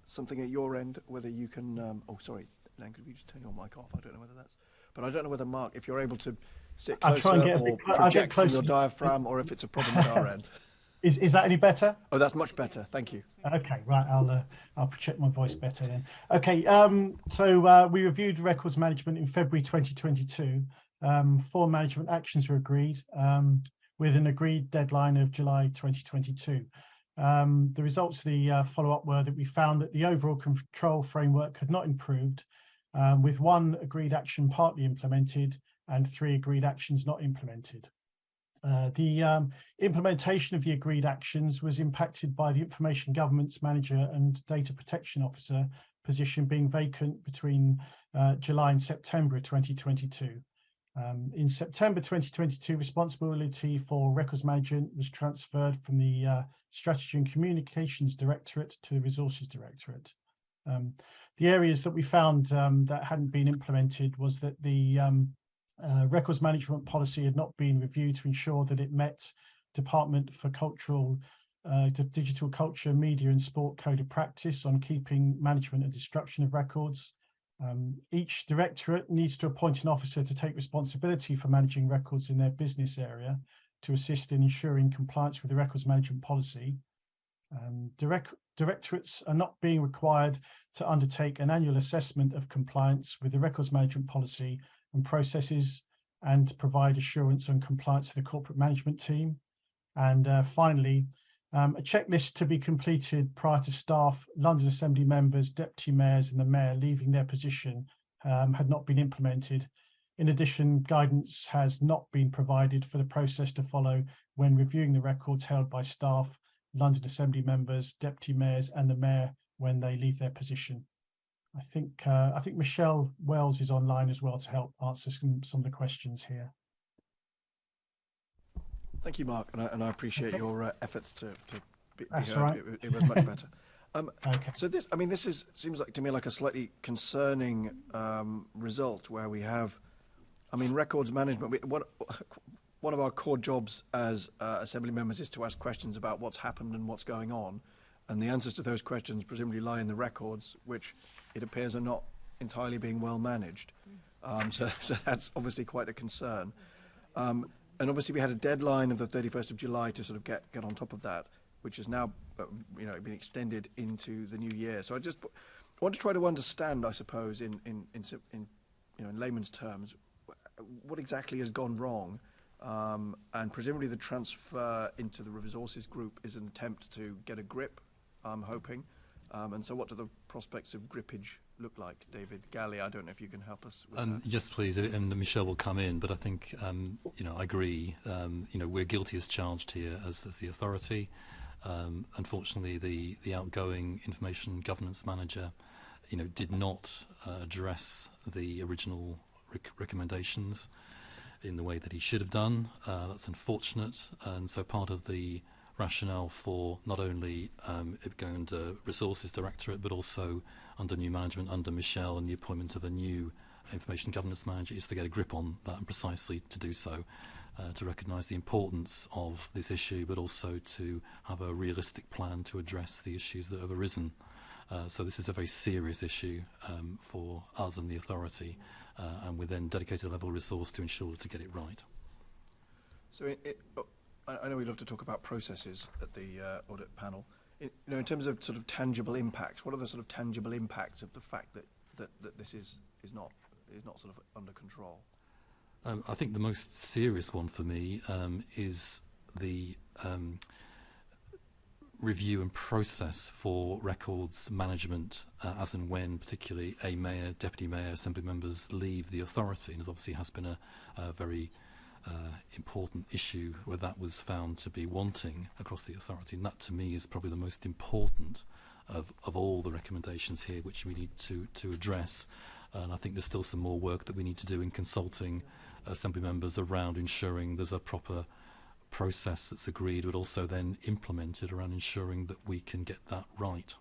something at your end, whether you can... oh, sorry, Lan, could you just turn your mic off? I don't know whether that's... But I don't know whether, Mark, if you're able to sit closer or project from your diaphragm, or if it's a problem at our end. Is that any better? Oh, that's much better. Thank you. Okay, right. I'll project my voice better then. Okay. So we reviewed records management in February 2022. 4 management actions were agreed with an agreed deadline of July 2022. The results of the follow-up were that we found that the overall control framework had not improved, with 1 agreed action partly implemented and 3 agreed actions not implemented. The implementation of the agreed actions was impacted by the Information Governance Manager and Data Protection Officer position being vacant between July and September 2022. In September 2022, responsibility for records management was transferred from the Strategy and Communications Directorate to the Resources Directorate. The areas that we found that hadn't been implemented was that the records management policy had not been reviewed to ensure that it met Department for Digital Culture, Media and Sport Code of Practice on keeping management and destruction of records. Each directorate needs to appoint an officer to take responsibility for managing records in their business area to assist in ensuring compliance with the records management policy. Directorates are not being required to undertake an annual assessment of compliance with the records management policy and processes and provide assurance on compliance to the corporate management team. And finally, a checklist to be completed prior to staff, London Assembly members, deputy mayors and the mayor leaving their position had not been implemented. In addition, guidance has not been provided for the process to follow when reviewing the records held by staff, London Assembly members, deputy mayors and the mayor when they leave their position. I think Michelle Wells is online as well to help answer some of the questions here. Thank you, Mark, and I appreciate your efforts to be That's heard. right. It was much better. Okay. So this, I mean, seems like to me like a slightly concerning result where we have, I mean, records management. One of our core jobs as Assembly members is to ask questions about what's happened and what's going on, and the answers to those questions presumably lie in the records, which it appears are not entirely being well managed. So that's obviously quite a concern. And obviously we had a deadline of the 31st of July to sort of get on top of that, which has now been extended into the new year. So I want to try to understand, I suppose, in layman's terms, what exactly has gone wrong, and presumably the transfer into the resources group is an attempt to get a grip, I'm hoping. And so what do the prospects of grippage look like? David, Gallie, I don't know if you can help us with that. Yes, please, and Michelle will come in, but I think, I agree, we're guilty as charged here as the authority. Unfortunately, the outgoing information governance manager, did not address the original recommendations in the way that he should have done. That's unfortunate, and so part of the rationale for not only it going under Resources Directorate, but also under new management, under Michelle, and the appointment of a new information governance manager is to get a grip on that, and precisely to do so, to recognise the importance of this issue, but also to have a realistic plan to address the issues that have arisen. So this is a very serious issue for us and the authority, and with then dedicated level of resource to ensure to get it right. So I know we love to talk about processes at the audit panel. In terms of sort of tangible impacts, what are the sort of tangible impacts of the fact that this is not sort of under control? I think the most serious one for me is the review and process for records management as and when particularly a mayor, deputy mayor, assembly members leave the authority. And it obviously has been a very important issue where that was found to be wanting across the authority, and that to me is probably the most important of all the recommendations here which we need to address. And I think there's still some more work that we need to do in consulting assembly members around ensuring there's a proper process that's agreed, but also then implemented around ensuring that we can get that right.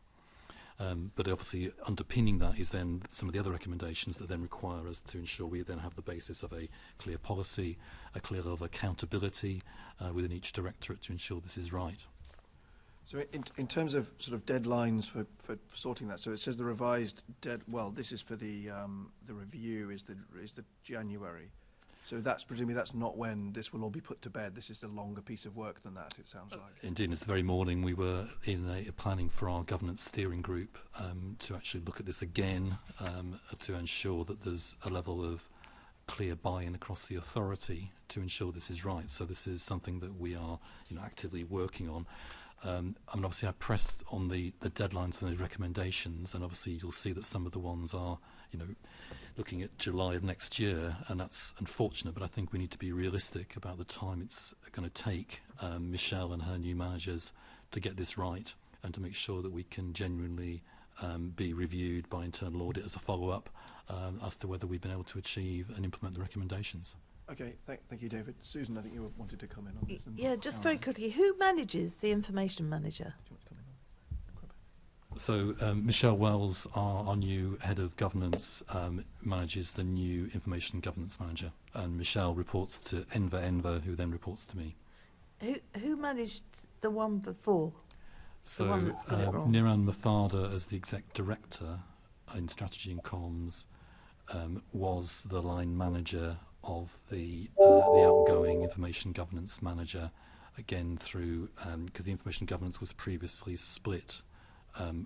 But obviously underpinning that is then some of the other recommendations that then require us to ensure we then have the basis of a clear policy, a clear level of accountability within each directorate to ensure this is right. So in terms of sort of deadlines for sorting that, so it says the revised this is for the review is the January. So presumably that's not when this will all be put to bed. This is a longer piece of work than that, it sounds like. Indeed, it's the very morning we were in a planning for our governance steering group to actually look at this again to ensure that there's a level of clear buy-in across the authority to ensure this is right. So this is something that we are actively working on. Obviously I pressed on the deadlines for those recommendations, and obviously you'll see that some of the ones are, looking at July of next year, and that's unfortunate, but I think we need to be realistic about the time it's going to take Michelle and her new managers to get this right and to make sure that we can genuinely be reviewed by internal audit as a follow-up as to whether we've been able to achieve and implement the recommendations. Okay, thank you, David. Susan, I think you wanted to come in on this. Yeah, just very quickly, who manages the information manager? So Michelle Wells, our new head of governance, manages the new information governance manager, and Michelle reports to Enver, who then reports to me. Who managed the one before? So the one that's got it wrong? Niran Mafada, as the exec director in strategy and comms, was the line manager of the outgoing information governance manager, again through because the information governance was previously split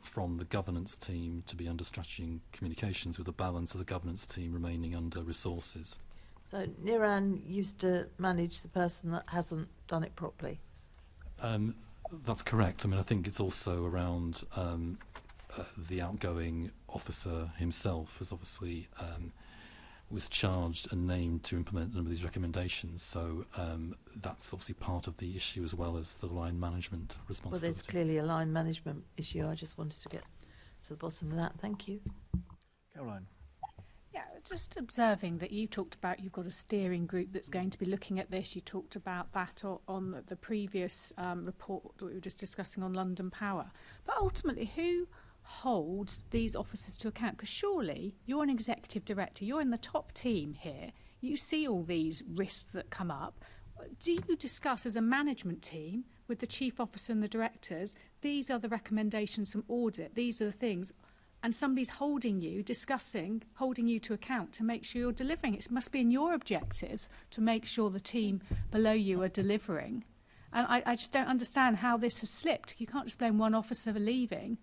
from the governance team to be under strategy and communications, with the balance of the governance team remaining under resources. So Niran used to manage the person that hasn't done it properly? That's correct. I think it's also around the outgoing officer himself has obviously was charged and named to implement a number of these recommendations. So that's obviously part of the issue as well as the line management responsibility. Well, there's clearly a line management issue. I just wanted to get to the bottom of that. Thank you. Caroline. Yeah, just observing that you talked about you've got a steering group that's going to be looking at this. You talked about that on the previous report that we were just discussing on London Power. But ultimately, who holds these officers to account? Because surely you're an executive director, you're in the top team here, you see all these risks that come up. Do you discuss as a management team with the chief officer and the directors, these are the recommendations from audit, these are the things, and somebody's holding you to account to make sure you're delivering? It must be in your objectives to make sure the team below you are delivering. And I just don't understand how this has slipped. You can't just blame one officer for leaving.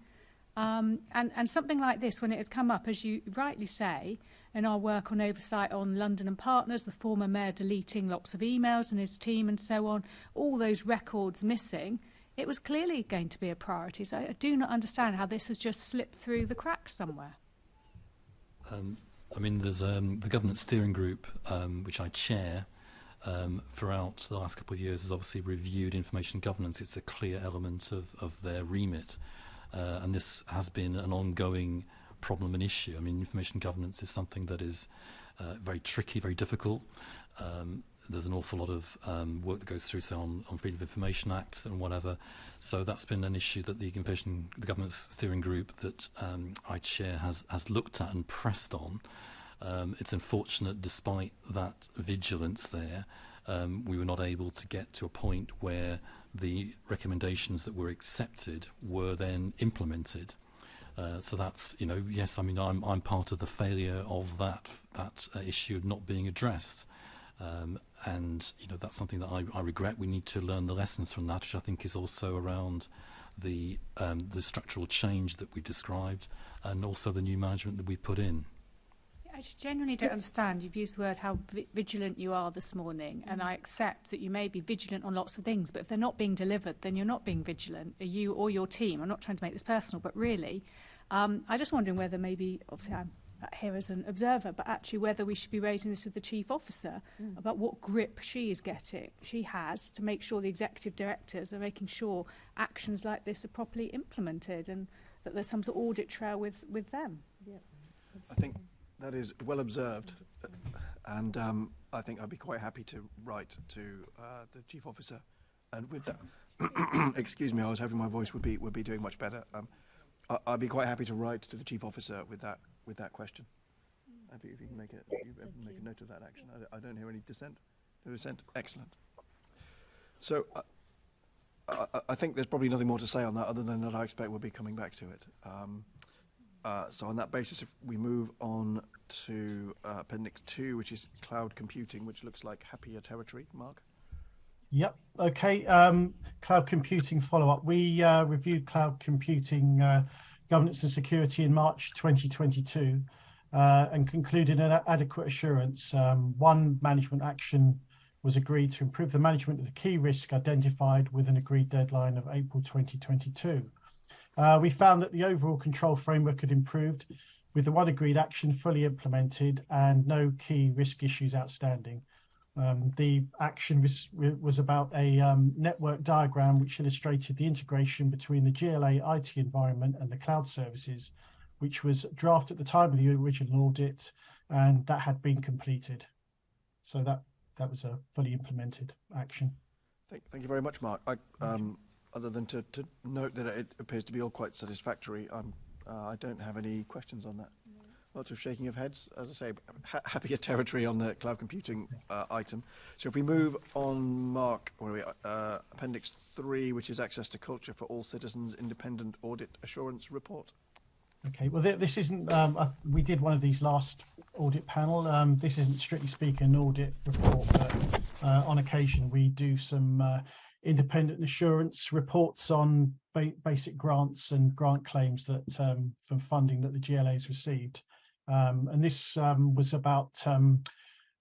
And something like this, when it had come up, as you rightly say, in our work on oversight on London and Partners, the former mayor deleting lots of emails and his team and so on, all those records missing, it was clearly going to be a priority. So I do not understand how this has just slipped through the cracks somewhere. I mean, there's the governance steering group, which I chair, throughout the last couple of years has obviously reviewed information governance. It's a clear element of their remit. And this has been an ongoing problem and issue. I mean, information governance is something that is very tricky, very difficult. There's an awful lot of work that goes through, say, on Freedom of Information Act and whatever. So that's been an issue that the governance steering group that I chair has looked at and pressed on. It's unfortunate, despite that vigilance there, we were not able to get to a point where the recommendations that were accepted were then implemented. So that's, yes, I mean, I'm part of the failure of that issue not being addressed. And, that's something that I regret. We need to learn the lessons from that, which I think is also around the structural change that we described and also the new management that we put in. I just genuinely don't understand. You've used the word how vigilant you are this morning, and I accept that you may be vigilant on lots of things, but if they're not being delivered, then you're not being vigilant, you or your team. I'm not trying to make this personal, but really, I'm just wondering whether maybe, obviously I'm here as an observer, but actually whether we should be raising this with the chief officer about what grip she has to make sure the executive directors are making sure actions like this are properly implemented and that there's some sort of audit trail with them. Yeah, I think that is well observed, and I think I'd be quite happy to write to the chief officer, and with that, excuse me, I was hoping my voice would be doing much better. I'd be quite happy to write to the chief officer with that question. If you can make a note of that action. I don't hear any dissent. No dissent. Excellent. So I think there's probably nothing more to say on that other than that I expect we'll be coming back to it. So on that basis, if we move on to Appendix 2, which is cloud computing, which looks like happier territory. Mark? Yep. Okay. Cloud computing follow-up. We reviewed cloud computing governance and security in March 2022 and concluded an adequate assurance. One management action was agreed to improve the management of the key risk identified with an agreed deadline of April 2022. We found that the overall control framework had improved with the one agreed action fully implemented and no key risk issues outstanding. The action was about a network diagram which illustrated the integration between the GLA IT environment and the cloud services, which was drafted at the time of the original audit, and that had been completed. So that was a fully implemented action. Thank you very much, Mark. Other than to note that it appears to be all quite satisfactory, I don't have any questions on that. Lots of shaking of heads, as I say, happier territory on the cloud computing item. So if we move on, Mark, where are we? Appendix 3, which is access to culture for all citizens, independent audit assurance report. Okay, well, this isn't, we did one of these last audit panel. This isn't strictly speaking an audit report, but on occasion we do some independent assurance reports on basic grants and grant claims that from funding that the GLA has received. And this was about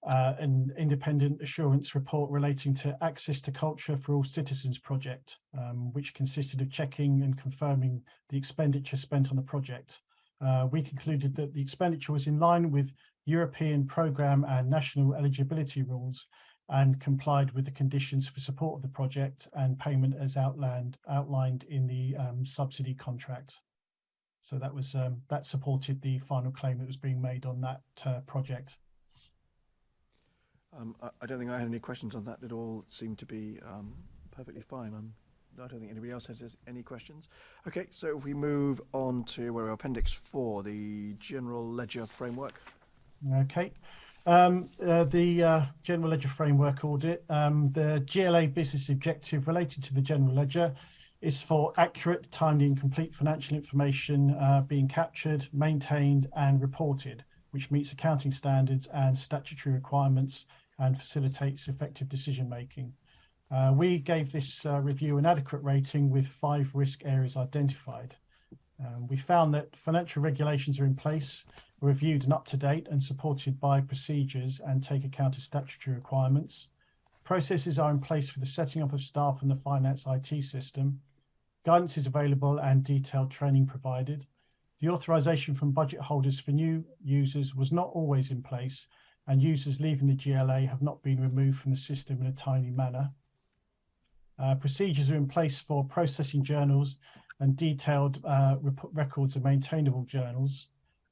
an independent assurance report relating to access to culture for all citizens project, which consisted of checking and confirming the expenditure spent on the project. We concluded that the expenditure was in line with European programme and national eligibility rules and complied with the conditions for support of the project and payment as outlined in the subsidy contract. So that was that supported the final claim that was being made on that project. I don't think I had any questions on that. It all seemed to be perfectly fine. I don't think anybody else has any questions. Okay, so if we move on to Appendix 4, the General Ledger Framework. Okay. The General Ledger Framework Audit, the GLA business objective related to the General Ledger is for accurate, timely and complete financial information being captured, maintained and reported, which meets accounting standards and statutory requirements and facilitates effective decision making. We gave this review an adequate rating with 5 risk areas identified. We found that financial regulations are in place, reviewed and up to date and supported by procedures and take account of statutory requirements. Processes are in place for the setting up of staff and the finance IT system. Guidance is available and detailed training provided. The authorisation from budget holders for new users was not always in place, and users leaving the GLA have not been removed from the system in a timely manner. Procedures are in place for processing journals and detailed records of maintainable journals.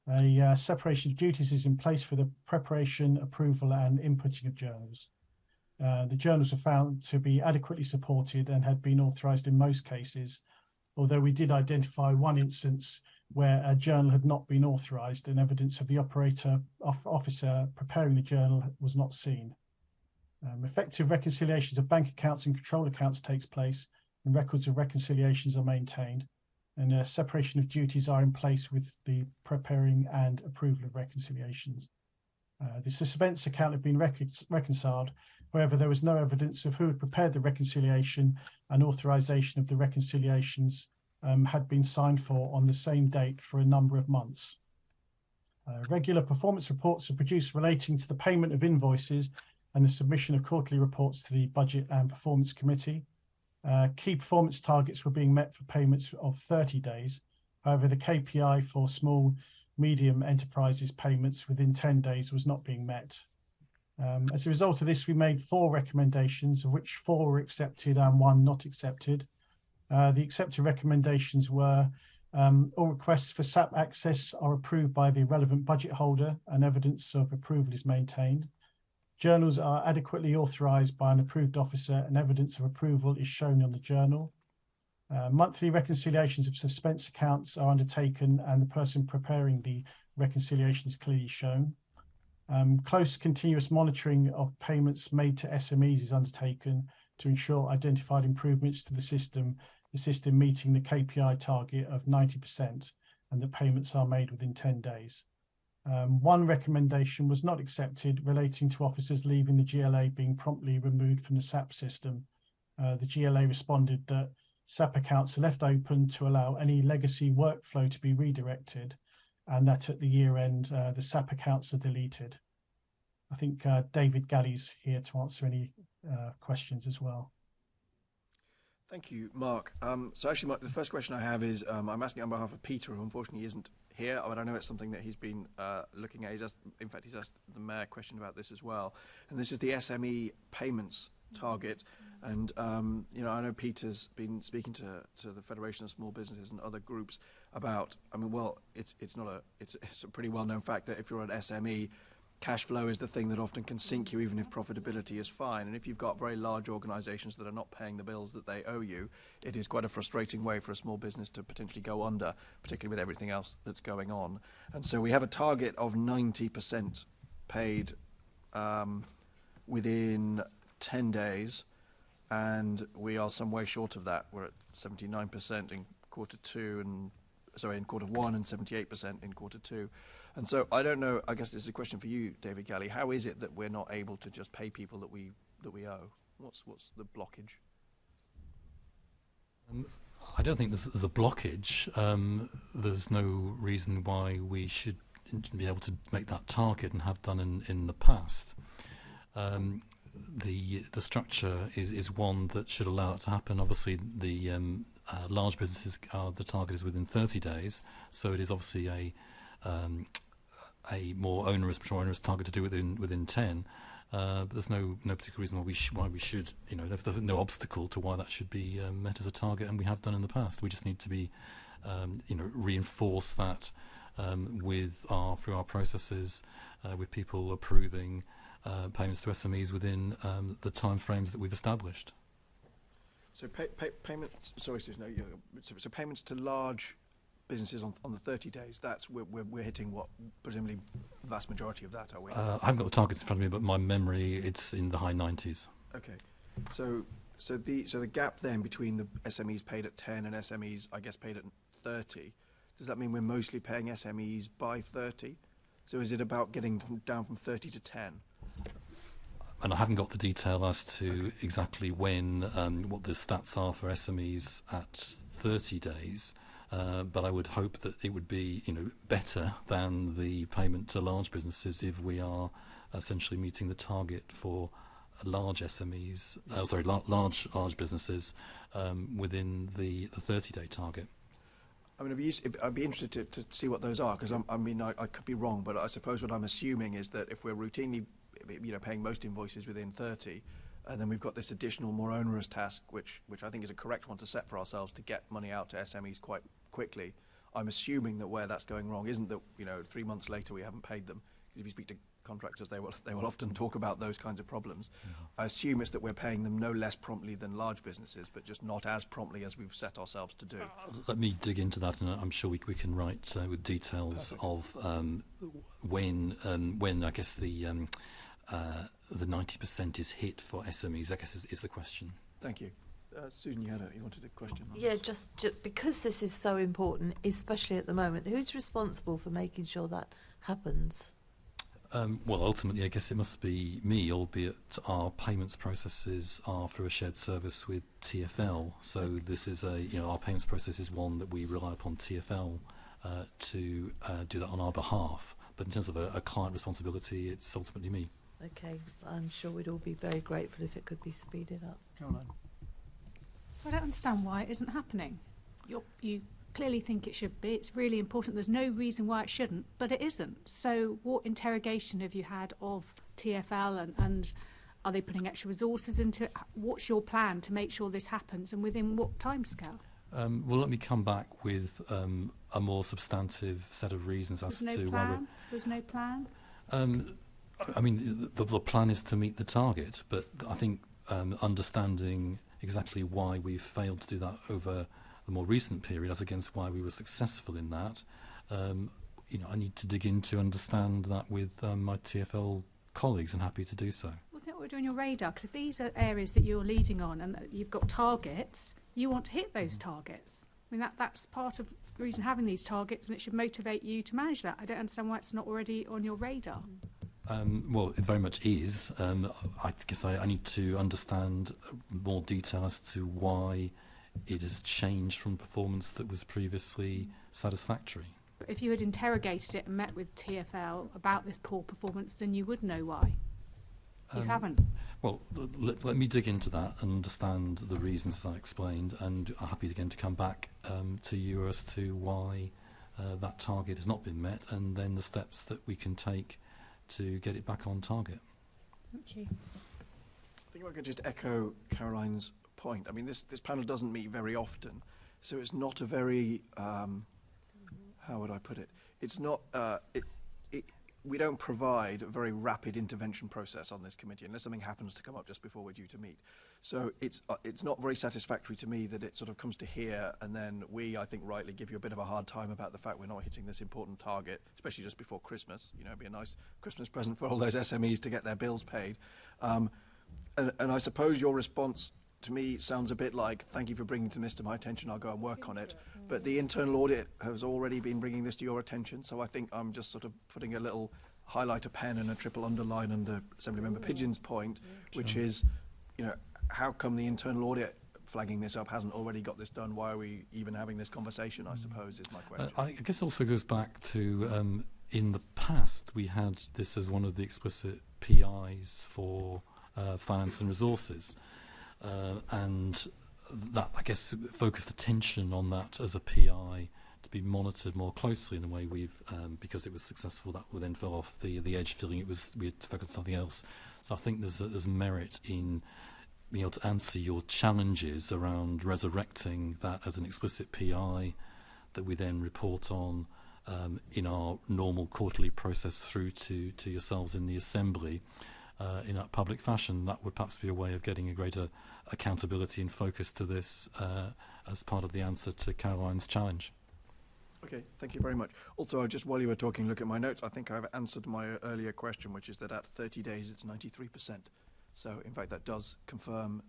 A separation of duties is in place for the preparation, approval and inputting of journals. The journals were found to be adequately supported and had been authorised in most cases, although we did identify one instance where a journal had not been authorised and evidence of the officer preparing the journal was not seen. Effective reconciliations of bank accounts and control accounts takes place, and records of reconciliations are maintained, and a separation of duties are in place with the preparing and approval of reconciliations. The suspense account had been reconciled. However, there was no evidence of who had prepared the reconciliation, and authorisation of the reconciliations had been signed for on the same date for a number of months. Regular performance reports are produced relating to the payment of invoices and the submission of quarterly reports to the Budget and Performance Committee. Key performance targets were being met for payments of 30 days. However, the KPI for small, medium enterprises payments within 10 days was not being met. As a result of this, we made 4 recommendations, of which 4 were accepted and 1 not accepted. The accepted recommendations were all requests for SAP access are approved by the relevant budget holder and evidence of approval is maintained. Journals are adequately authorised by an approved officer and evidence of approval is shown on the journal. Monthly reconciliations of suspense accounts are undertaken and the person preparing the reconciliation is clearly shown. Close continuous monitoring of payments made to SMEs is undertaken to ensure identified improvements to the system meeting the KPI target of 90% and that payments are made within 10 days. One recommendation was not accepted relating to officers leaving the GLA being promptly removed from the SAP system. The GLA responded that SAP accounts are left open to allow any legacy workflow to be redirected, and that at the year end, the SAP accounts are deleted. I think David Gallie's here to answer any questions as well. Thank you, Mark. So actually, Mark, the first question I have is, I'm asking on behalf of Peter, who unfortunately isn't here, but I know it's something that he's been looking at. He's asked the Mayor a question about this as well. And this is the SME payments target. And, you know, I know Peter's been speaking to the Federation of Small Businesses and other groups about, I mean, well, it's a pretty well-known fact that if you're an SME, cash flow is the thing that often can sink you even if profitability is fine. And if you've got very large organisations that are not paying the bills that they owe you, it is quite a frustrating way for a small business to potentially go under, particularly with everything else that's going on. And so we have a target of 90% paid within 10 days, and we are some way short of that. We're at 79% in quarter 1 and 78% in quarter 2. And so I don't know, I guess this is a question for you, David Gallie. How is it that we're not able to just pay people that we owe? What's the blockage? I don't think there's a blockage. There's no reason why we should be able to make that target and have done in the past. The structure is one that should allow it to happen. Obviously, the large businesses the target is within 30 days, so it is obviously a more onerous target to do within 10. But there's no particular reason why we should, you know, there's no obstacle to why that should be met as a target, and we have done in the past. We just need to be reinforce that through our processes, with people approving payments to SMEs within the timeframes that we've established. So payments. Sorry, Susan. No, so payments to large businesses on the 30 days. That's we're hitting what presumably the vast majority of that, are we? I haven't got the targets in front of me, but my memory, it's in the high 90s. Okay. So the gap then between the SMEs paid at 10 and SMEs, I guess, paid at 30. Does that mean we're mostly paying SMEs by 30? So is it about getting down from 30 to 10? And I haven't got the detail as to exactly when, what the stats are for SMEs at 30 days, but I would hope that it would be, better than the payment to large businesses if we are essentially meeting the target for large SMEs, large businesses within the 30-day target. I mean, I'd be interested to see what those are, because I could be wrong, but I suppose what I'm assuming is that if we're routinely paying most invoices within 30, and then we've got this additional, more onerous task, which I think is a correct one to set for ourselves, to get money out to SMEs quite quickly. I'm assuming that where that's going wrong isn't that 3 months later we haven't paid them. If you speak to contractors, they will often talk about those kinds of problems. Mm-hmm. I assume it's that we're paying them no less promptly than large businesses, but just not as promptly as we've set ourselves to do. Let me dig into that, and I'm sure we can write with details of when I guess the 90% is hit for SMEs, I guess is the question. Thank you. Susan, you wanted a question on this? Just because this is so important, especially at the moment, who's responsible for making sure that happens? Well, ultimately, I guess it must be me, albeit our payments processes are through a shared service with TfL. So this is our payments process is one that we rely upon TfL to do that on our behalf. But in terms of a client responsibility, it's ultimately me. Okay, I'm sure we'd all be very grateful if it could be speeded up. Caroline. So I don't understand why it isn't happening. You clearly think it should be. It's really important. There's no reason why it shouldn't, but it isn't. So what interrogation have you had of TfL, and are they putting extra resources into it? What's your plan to make sure this happens, and within what timescale? Well, let me come back with a more substantive set of reasons as to why we're... There's no plan? I mean, the plan is to meet the target, but I think understanding exactly why we've failed to do that over the more recent period as against why we were successful in that, I need to dig in to understand that with my TfL colleagues, and happy to do so. Wasn't it what we're doing on your radar? Because if these are areas that you're leading on and that you've got targets, you want to hit those targets. I mean, that's part of the reason having these targets, and it should motivate you to manage that. I don't understand why it's not already on your radar. Well, it very much is. I guess I need to understand more detail as to why it has changed from performance that was previously satisfactory. If you had interrogated it and met with TfL about this poor performance, then you would know why. You haven't. Well, let me dig into that and understand the reasons I explained, and I'm happy again to come back to you as to why that target has not been met, and then the steps that we can take to get it back on target. Thank you. I think I could just echo Caroline's point. I mean, this panel doesn't meet very often, so it's not a very how would I put it? It's not we don't provide a very rapid intervention process on this committee unless something happens to come up just before we're due to meet. So it's not very satisfactory to me that it sort of comes to here, and then we, I think rightly, give you a bit of a hard time about the fact we're not hitting this important target, especially just before Christmas. It'd be a nice Christmas present for all those SMEs to get their bills paid. And I suppose your response to me sounds a bit like, thank you for bringing this to my attention, I'll go and work on it. But the internal audit has already been bringing this to your attention, so I think I'm just sort of putting a little highlighter pen and a triple underline under Assemblymember Pidgeon's point, which is, how come the internal audit flagging this up hasn't already got this done? Why are we even having this conversation, I suppose, is my question. I guess it also goes back to, in the past, we had this as one of the explicit PIs for finance and resources. And that, I guess, focused attention on that as a PI to be monitored more closely in the way we've, because it was successful, that would then fell off the edge, feeling we had to focus on something else. So I think there's merit in being able to answer your challenges around resurrecting that as an explicit PI, that we then report on in our normal quarterly process through to yourselves in the Assembly in a public fashion. That would perhaps be a way of getting a greater accountability and focus to this as part of the answer to Caroline's challenge. Okay, thank you very much. Also, just while you were talking, look at my notes. I think I've answered my earlier question, which is that at 30 days it's 93%. So, in fact, that does confirm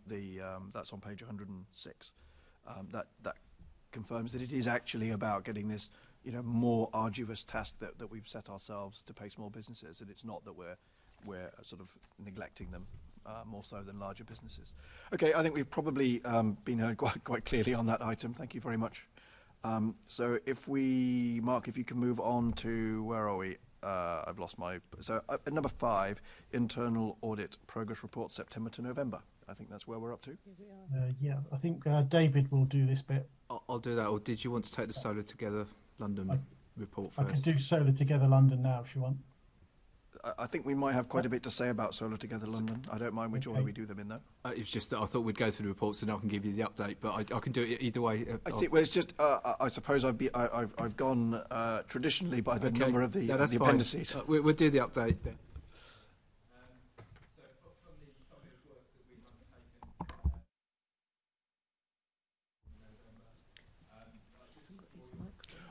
that's on page 106. That confirms that it is actually about getting this, more arduous task that we've set ourselves to pay small businesses, and it's not that we're sort of neglecting them more so than larger businesses. Okay, I think we've probably been heard quite clearly on that item. Thank you very much. So Mark, if you can move on to, where are we? I've lost at number 5, internal audit progress report, September to November. I think that's where we're up to. Yeah, I think David will do this bit. I'll do that. Or did you want to take the Solar Together London report first? I can do Solar Together London now if you want. I think we might have quite a bit to say about Solar Together London. I don't mind which order we do them in, though. It's just that I thought we'd go through the reports and I can give you the update, but I can do it either way. I see. Well, it's just I suppose I've gone traditionally by the number of the appendices. We'll do the update then.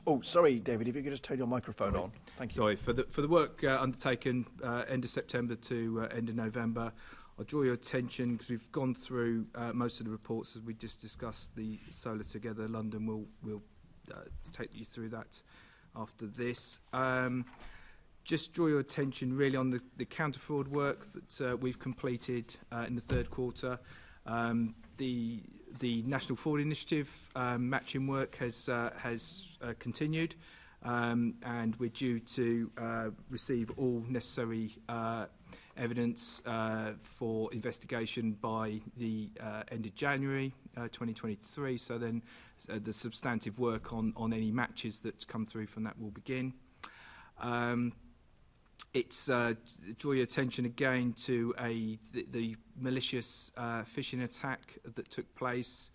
Oh, sorry, David, if you could just turn your microphone on. Thank you. Sorry, for the work undertaken end of September to end of November, I'll draw your attention, because we've gone through most of the reports as we just discussed the Solar Together London. We'll take you through that after this. Just draw your attention really on the counter-fraud work that we've completed in the third quarter. The National Fraud Initiative matching work has continued, and we're due to receive all necessary evidence for investigation by the end of January 2023. So then the substantive work on any matches that come through from that will begin. It's draw your attention again to the malicious phishing attack that took place,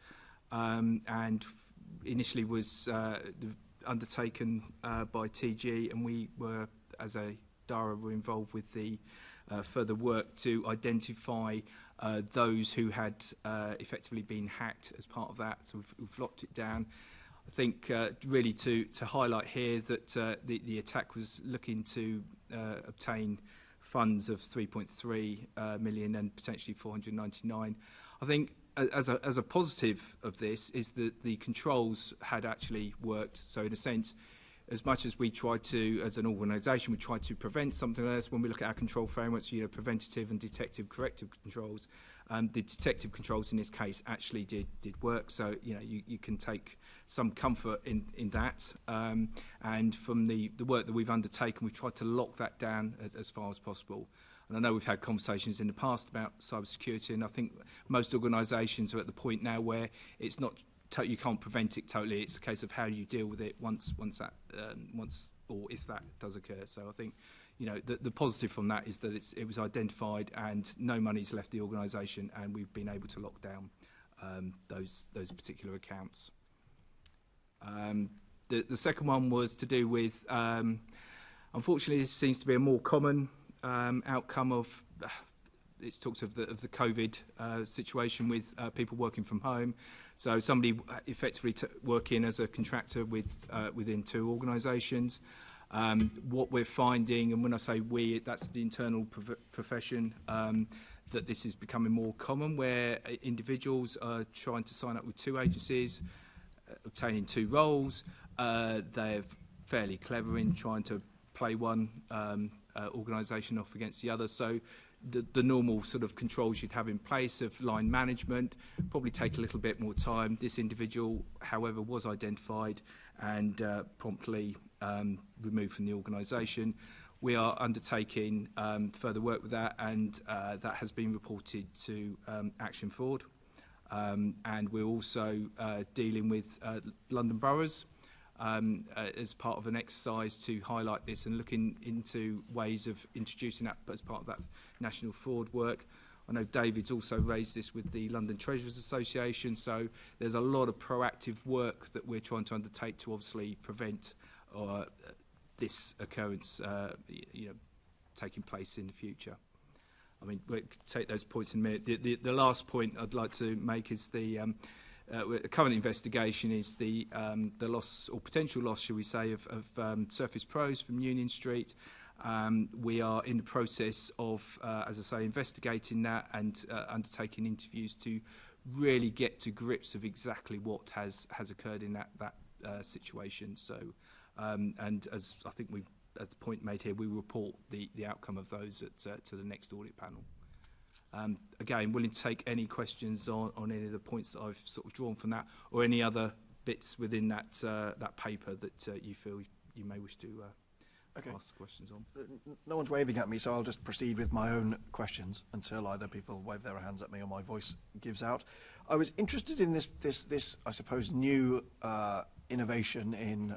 and initially was undertaken by TG, and we were, as a DARA, were involved with the further work to identify those who had effectively been hacked as part of that. So we've locked it down. I think really to highlight here that the attack was looking to obtain funds of 3.3 million and potentially 499. I think as a positive of this is that the controls had actually worked. So in a sense, as much as we try to, as an organisation, we try to prevent something like this, when we look at our control frameworks, preventative and detective corrective controls, the detective controls in this case actually did work. So, you can take some comfort in that. And from the work that we've undertaken, we've tried to lock that down as far as possible. And I know we've had conversations in the past about cybersecurity, and I think most organisations are at the point now where it's not you can't prevent it totally. It's a case of how you deal with it once or if that does occur. So I think the positive from that is that it was identified and no money's left the organisation, and we've been able to lock down those particular accounts. The second one was to do with unfortunately this seems to be a more common outcome of it's talked of the COVID situation with people working from home. So somebody effectively working as a contractor within two organisations. What we're finding, and when I say we, that's the internal profession, that this is becoming more common, where individuals are trying to sign up with two agencies, obtaining two roles. They're fairly clever in trying to play one organisation off against the other. So the normal sort of controls you'd have in place of line management probably take a little bit more time. This individual, however, was identified and promptly removed from the organisation. We are undertaking further work with that, and that has been reported to Action Fraud. And we're also dealing with London boroughs as part of an exercise to highlight this and looking into ways of introducing that as part of that national fraud work. I know David's also raised this with the London Treasurers Association, so there's a lot of proactive work that we're trying to undertake to obviously prevent this occurrence taking place in the future. I mean, we'll take those points in a minute. The last point I'd like to make is the current investigation is the loss or potential loss, shall we say, of Surface Pros from Union Street. We are in the process of, as I say, investigating that and undertaking interviews to really get to grips of exactly what has occurred in that situation. So, and as I think as the point made here, we will report the outcome of those to the next audit panel. Again, willing to take any questions on any of the points that I've sort of drawn from that, or any other bits within that paper that you feel you may wish to ask questions on. No one's waving at me, so I'll just proceed with my own questions until either people wave their hands at me or my voice gives out. I was interested in this I suppose, new innovation in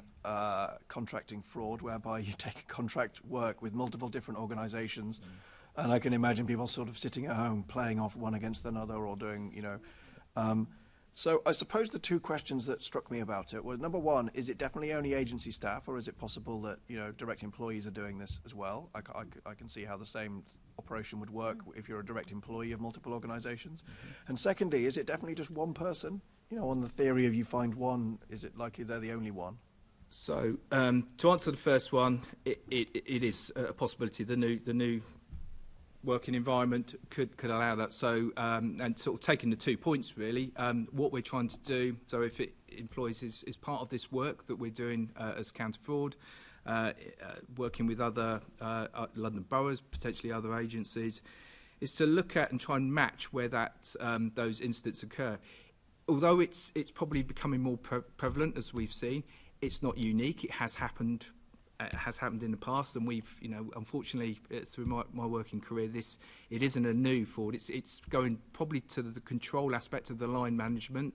contracting fraud, whereby you take a contract work with multiple different organisations, and I can imagine people sort of sitting at home playing off one against another or doing, so I suppose the two questions that struck me about it were, number one, is it definitely only agency staff, or is it possible that direct employees are doing this as well? I can see how the same operation would work if you're a direct employee of multiple organisations. And secondly, is it definitely just one person? On the theory of you find one, is it likely they're the only one? So to answer the first one, it is a possibility. The new working environment could allow that. So and sort of taking the 2 points really, what we're trying to do. So if it employs is part of this work that we're doing as counter fraud, working with other London boroughs, potentially other agencies, is to look at and try and match where that those incidents occur. Although it's probably becoming more prevalent, as we've seen, it's not unique. It has happened. It has happened in the past, and we've, unfortunately, through my working career, it isn't a new fraud. It's going probably to the control aspect of the line management.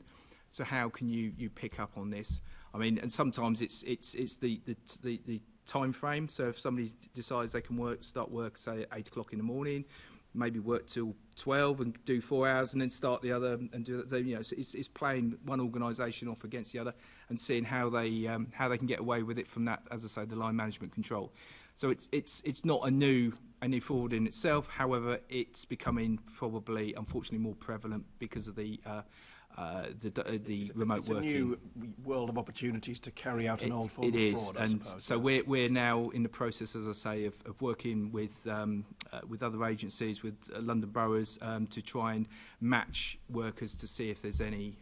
So how can you pick up on this? I mean, and sometimes it's the time frame. So if somebody decides they can start work, say at 8 o'clock in the morning, maybe work till 12 and do 4 hours and then start the other and do that. So it's playing one organisation off against the other and seeing how they can get away with it from that, as I say, the line management control. So it's not a new fraud in itself. However, it's becoming probably, unfortunately, more prevalent because of the remote working. It's a new world of opportunities to carry out an old form of fraud. It is, and so we're now in the process, as I say, of working with other agencies, with London boroughs, to try and match workers to see if there's any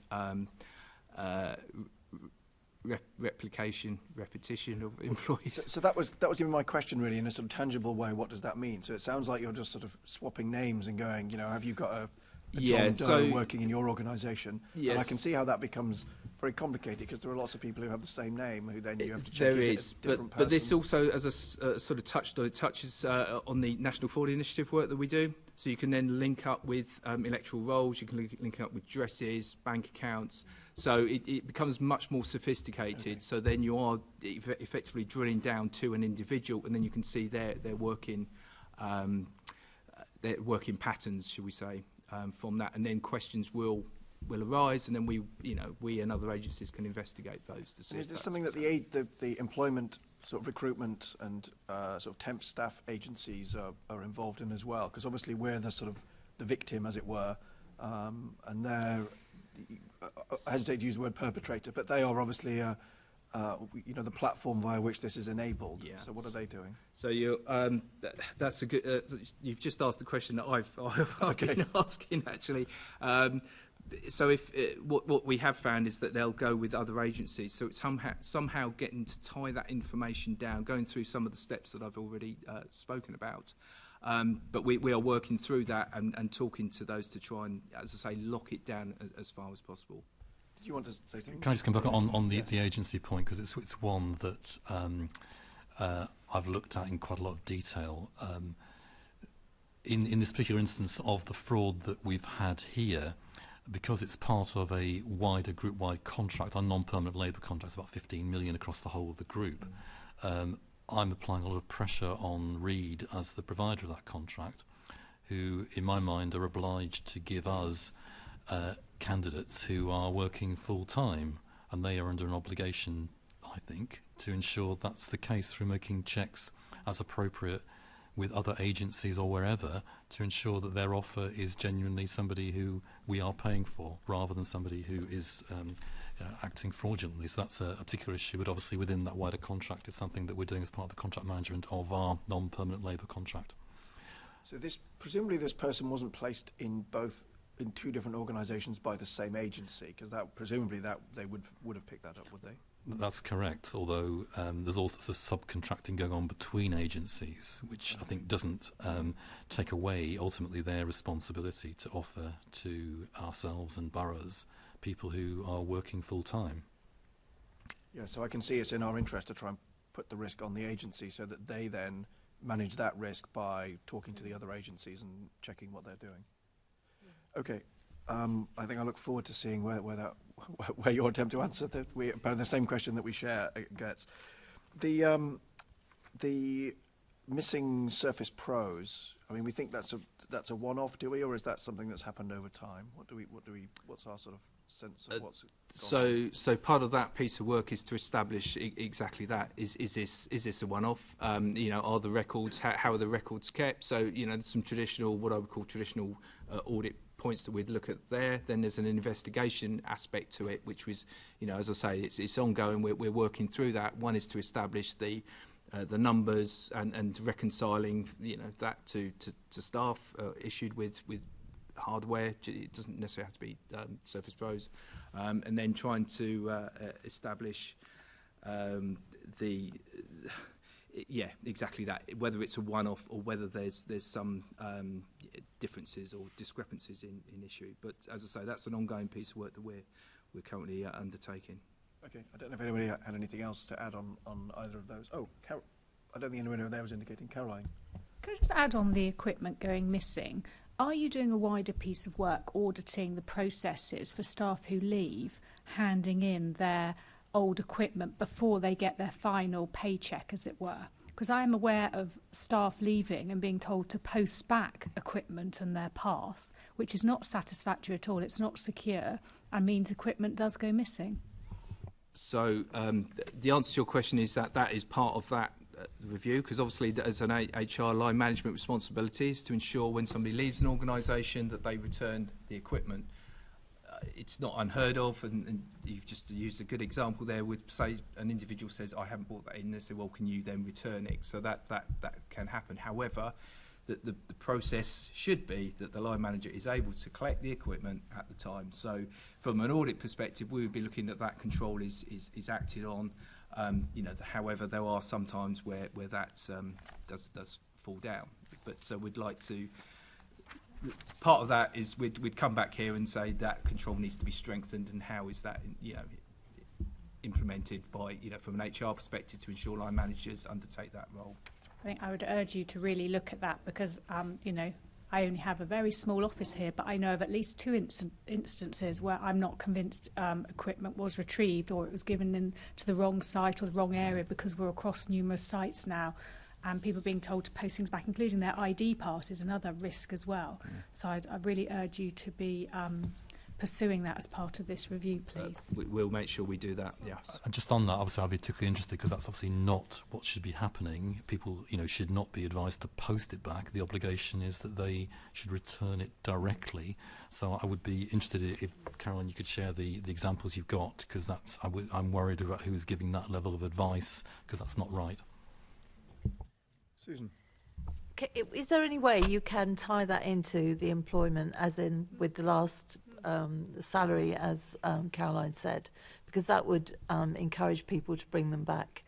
repetition of employees. So that was even my question, really, in a sort of tangible way. What does that mean? So it sounds like you're just sort of swapping names and going, have you got a John Doe working in your organisation? Yes. And I can see how that becomes very complicated, because there are lots of people who have the same name who then you have to check. There is, but this also, as I sort of touched on, it touches on the National Fraud Initiative work that we do. So you can then link up with electoral rolls, you can link up with dresses, bank accounts. So it becomes much more sophisticated. Okay. So then you are effectively drilling down to an individual, and then you can see their working patterns, shall we say, from that, and then questions will arise, and then we and other agencies can investigate those to see. Is this something that the employment sort of recruitment and sort of temp staff agencies are involved in as well? Because obviously we're the sort of the victim, as it were, and they're, I hesitate to use the word perpetrator, but they are obviously the platform via which this is enabled. Yeah. So what are they doing? So that's a good. You've just asked the question that I've been asking, actually. So if what we have found is that they'll go with other agencies. So it's somehow getting to tie that information down, going through some of the steps that I've already spoken about. But we are working through that and talking to those to try and, as I say, lock it down as far as possible. Did you want to say something? Can I just come back on the agency point, because it's one that I've looked at in quite a lot of detail. In this particular instance of the fraud that we've had here, because it's part of a wider group-wide contract, our non-permanent labour contract, about 15 million across the whole of the group, I'm applying a lot of pressure on Reed as the provider of that contract who, in my mind, are obliged to give us candidates who are working full-time, and they are under an obligation, I think, to ensure that's the case through making checks as appropriate with other agencies or wherever, to ensure that their offer is genuinely somebody who we are paying for, rather than somebody who is acting fraudulently. So that's a particular issue, but obviously within that wider contract, it's something that we're doing as part of the contract management of our non-permanent labour contract. So presumably this person wasn't placed in two different organisations by the same agency, because presumably they would have picked that up, would they? That's correct, although there's also subcontracting going on between agencies, which I think doesn't take away ultimately their responsibility to offer to ourselves and boroughs people who are working full-time. Yeah, so I can see it's in our interest to try and put the risk on the agency so that they then manage that risk by talking to the other agencies and checking what they're doing. Okay. I think I look forward to seeing where your attempt to answer the same question that we share gets. The missing Surface Pros. I mean, we think that's a one-off, do we, or is that something that's happened over time? What's our sort of sense of what's so part of that piece of work is to establish exactly that. Is this a one-off? Are the records, how are the records kept? So there's some traditional, what I would call traditional audit points that we'd look at there. Then there's an investigation aspect to it, which was, as I say, it's ongoing. We're working through that. One is to establish the numbers and reconciling that to staff issued with hardware. It doesn't necessarily have to be Surface Pros, and then trying to establish exactly that, whether it's a one-off or whether there's some differences or discrepancies in issue. But as I say, that's an ongoing piece of work that we're currently undertaking. Okay, I don't know if anybody had anything else to add on either of those. Oh, I don't think anyone over there was indicating. Caroline. Could I just add on the equipment going missing? Are you doing a wider piece of work auditing the processes for staff who leave, handing in their old equipment before they get their final paycheck, as it were? Because I am aware of staff leaving and being told to post back equipment and their pass, which is not satisfactory at all. It's not secure and means equipment does go missing. So the answer to your question is that is part of that review, because obviously as an HR line management responsibility is to ensure when somebody leaves an organisation that they return the equipment. It's not unheard of, and you've just used a good example there with, say, an individual says, I haven't bought that in. They say, well, can you then return it? So that can happen. However, the process should be that the line manager is able to collect the equipment at the time. So from an audit perspective, we would be looking at that control is acted on. However, there are some times where that does fall down. But we'd like to. Part of that is we'd come back here and say that control needs to be strengthened, and how is that implemented by from an HR perspective to ensure line managers undertake that role. I think I would urge you to really look at that, because I only have a very small office here, but I know of at least two instances where I'm not convinced equipment was retrieved or it was given in to the wrong site or the wrong area, because we're across numerous sites now. And people being told to post things back, including their ID pass, is another risk as well. So I really urge you to be pursuing that as part of this review, please. We'll make sure we do that, yes. And just on that, obviously I'd be particularly interested, because that's obviously not what should be happening. People, should not be advised to post it back. The obligation is that they should return it directly. So I would be interested if, Caroline, you could share the examples you've got, because I'm worried about who's giving that level of advice, because that's not right. Susan. Is there any way you can tie that into the employment, as in with the last salary, as Caroline said, because that would encourage people to bring them back,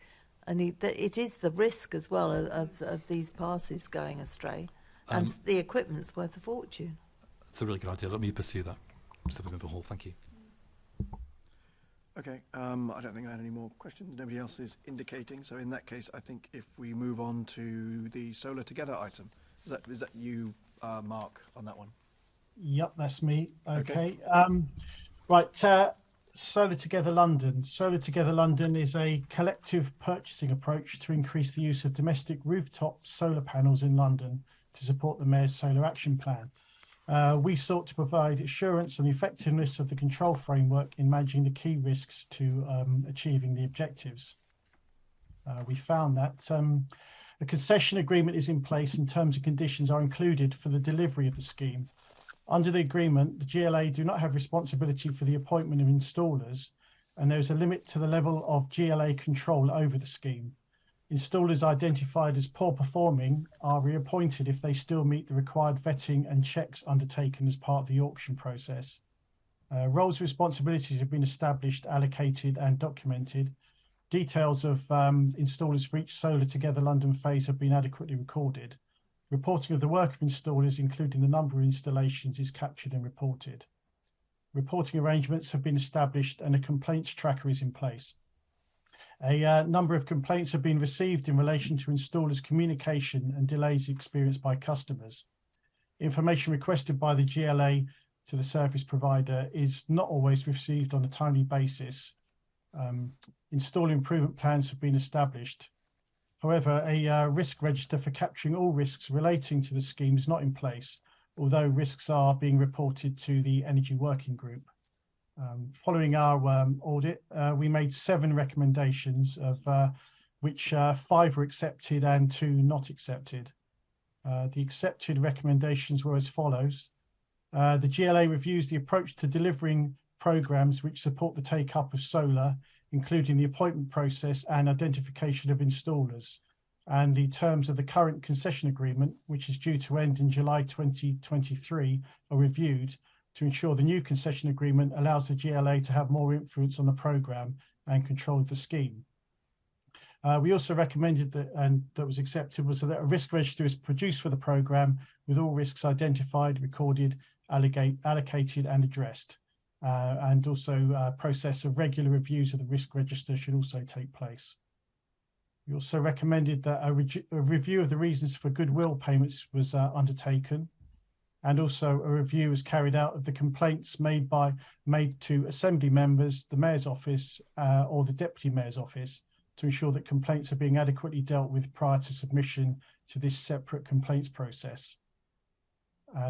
and it is the risk as well of these passes going astray, and the equipment's worth a fortune. It's a really good idea. Let me pursue that. Mr. Member Hall, thank you. Okay, I don't think I had any more questions. Nobody else is indicating. So in that case, I think if we move on to the Solar Together item, is that you, Mark, on that one? Yep, that's me. Okay. Right. Solar Together London. Solar Together London is a collective purchasing approach to increase the use of domestic rooftop solar panels in London to support the Mayor's Solar Action Plan. We sought to provide assurance on the effectiveness of the control framework in managing the key risks to achieving the objectives. We found that a concession agreement is in place and terms and conditions are included for the delivery of the scheme. Under the agreement, the GLA do not have responsibility for the appointment of installers, and there is a limit to the level of GLA control over the scheme. Installers identified as poor performing are reappointed if they still meet the required vetting and checks undertaken as part of the auction process. Roles and responsibilities have been established, allocated and documented. Details of installers for each Solar Together London phase have been adequately recorded. Reporting of the work of installers, including the number of installations, is captured and reported. Reporting arrangements have been established and a complaints tracker is in place. A number of complaints have been received in relation to installers' communication and delays experienced by customers. Information requested by the GLA to the service provider is not always received on a timely basis. Installer improvement plans have been established. However, a risk register for capturing all risks relating to the scheme is not in place, although risks are being reported to the Energy Working Group. Following our audit, we made 7 recommendations, of which 5 were accepted and 2 not accepted. The accepted recommendations were as follows. The GLA reviews the approach to delivering programmes which support the take-up of solar, including the appointment process and identification of installers, and the terms of the current concession agreement, which is due to end in July 2023, are reviewed to ensure the new concession agreement allows the GLA to have more influence on the programme and control of the scheme. We also recommended that, and that was accepted, was that a risk register is produced for the programme with all risks identified, recorded, allocated and addressed. And also a process of regular reviews of the risk register should also take place. We also recommended that a review of the reasons for goodwill payments was undertaken, and also a review was carried out of the complaints made to Assembly members, the Mayor's office or the Deputy Mayor's office, to ensure that complaints are being adequately dealt with prior to submission to this separate complaints process.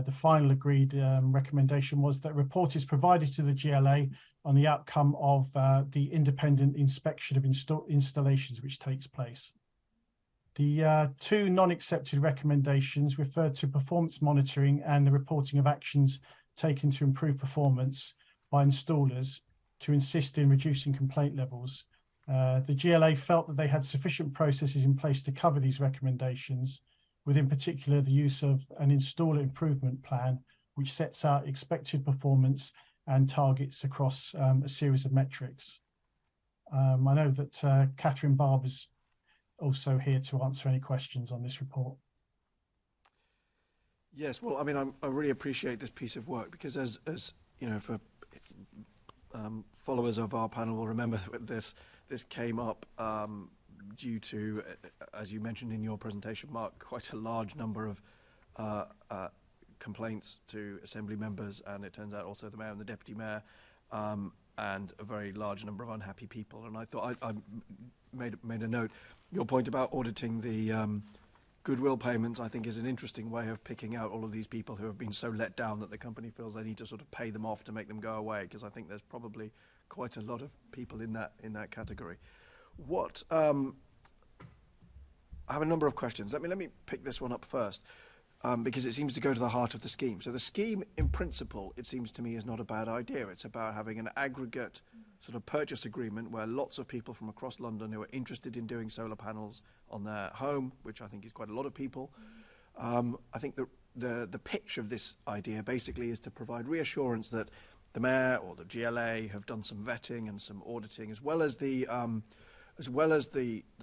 The final agreed recommendation was that a report is provided to the GLA on the outcome of the independent inspection of installations which takes place. The 2 non-accepted recommendations referred to performance monitoring and the reporting of actions taken to improve performance by installers to insist in reducing complaint levels. The GLA felt that they had sufficient processes in place to cover these recommendations, with in particular the use of an installer improvement plan, which sets out expected performance and targets across a series of metrics. I know that Catherine Barber's also here to answer any questions on this report. Yes, well, I mean, I really appreciate this piece of work because as you know, for followers of our panel will remember that this came up due to, as you mentioned in your presentation, Mark, quite a large number of complaints to Assembly members, and it turns out also the Mayor and the Deputy Mayor, and a very large number of unhappy people. And I thought I made a note. Your point about auditing the goodwill payments, I think, is an interesting way of picking out all of these people who have been so let down that the company feels they need to sort of pay them off to make them go away, because I think there's probably quite a lot of people in that category. What I have a number of questions. Let me pick this one up first, because it seems to go to the heart of the scheme. So the scheme, in principle, it seems to me, is not a bad idea. It's about having an aggregate sort of purchase agreement where lots of people from across London who are interested in doing solar panels on their home, which I think is quite a lot of people. I think the pitch of this idea basically is to provide reassurance that the Mayor or the GLA have done some vetting and some auditing, as well as the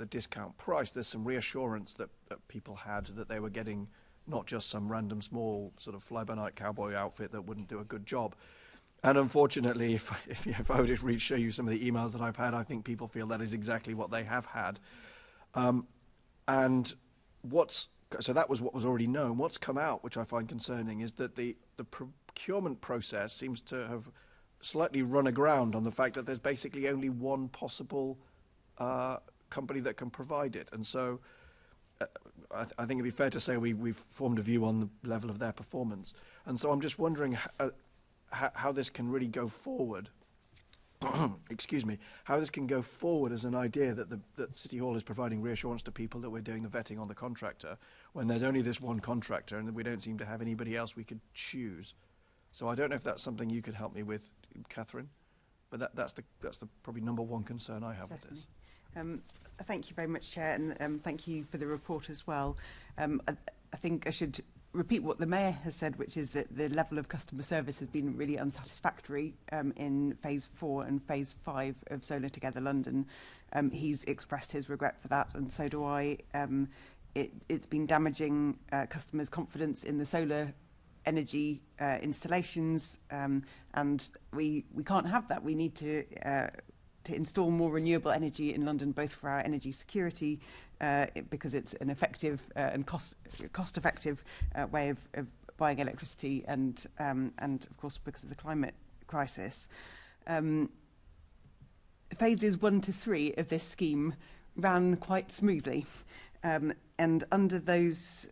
discount price. There's some reassurance that people had that they were getting not just some random small sort of fly-by-night cowboy outfit that wouldn't do a good job. And unfortunately, if I were to show you some of the emails that I've had, I think people feel that is exactly what they have had. So that was what was already known. What's come out, which I find concerning, is that the procurement process seems to have slightly run aground on the fact that there's basically only one possible company that can provide it. And so I think it'd be fair to say we've formed a view on the level of their performance. And so I'm just wondering how this can really go forward. Excuse me, how this can go forward as an idea that City Hall is providing reassurance to people that we're doing the vetting on the contractor when there's only this one contractor and we don't seem to have anybody else we could choose. So I don't know if that's something you could help me with, Catherine, but that's the probably number one concern I have Certainly. with this. Thank you very much, Chair, and thank you for the report as well. I think I should repeat what the Mayor has said, which is that the level of customer service has been really unsatisfactory in Phase 4 and Phase 5 of Solar Together London. He's expressed his regret for that, and so do I. It's been damaging customers' confidence in the solar energy installations, and we can't have that. We need to install more renewable energy in London, both for our energy security, because it's an effective and cost-effective way of buying electricity, and of course because of the climate crisis. Phases 1 to 3 of this scheme ran quite smoothly, and under those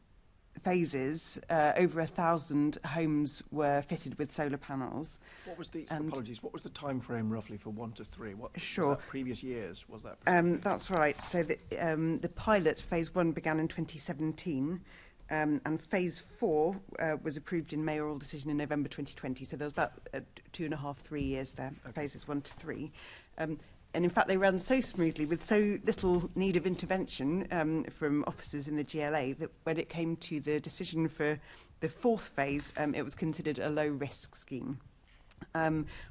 phases, over 1,000 homes were fitted with solar panels. What was the apologies? What was the time frame roughly for 1 to 3? What sure. Was that previous years? Was that? That's right. So the pilot phase 1 began in 2017, and phase 4 was approved in mayoral decision in November 2020. So there was about 2.5, 3 years there. Okay. Phases 1 to 3. And in fact, they ran so smoothly with so little need of intervention from officers in the GLA that when it came to the decision for the 4th phase, it was considered a low-risk scheme.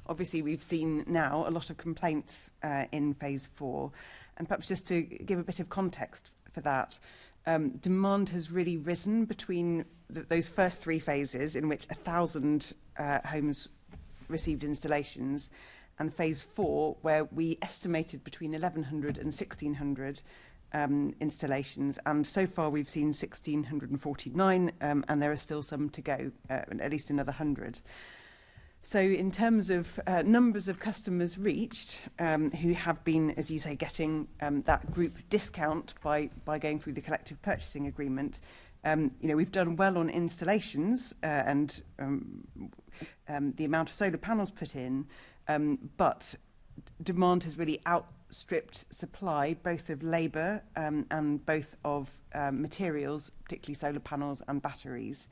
Obviously, we've seen now a lot of complaints in phase 4. And perhaps just to give a bit of context for that, demand has really risen between those first 3 phases in which 1,000 homes received installations, and phase 4, where we estimated between 1,100 and 1,600 installations, and so far we've seen 1,649, and there are still some to go, at least another 100. So in terms of numbers of customers reached, who have been, as you say, getting that group discount by going through the collective purchasing agreement, we've done well on installations and the amount of solar panels put in, but demand has really outstripped supply, both of labour and both of materials, particularly solar panels and batteries.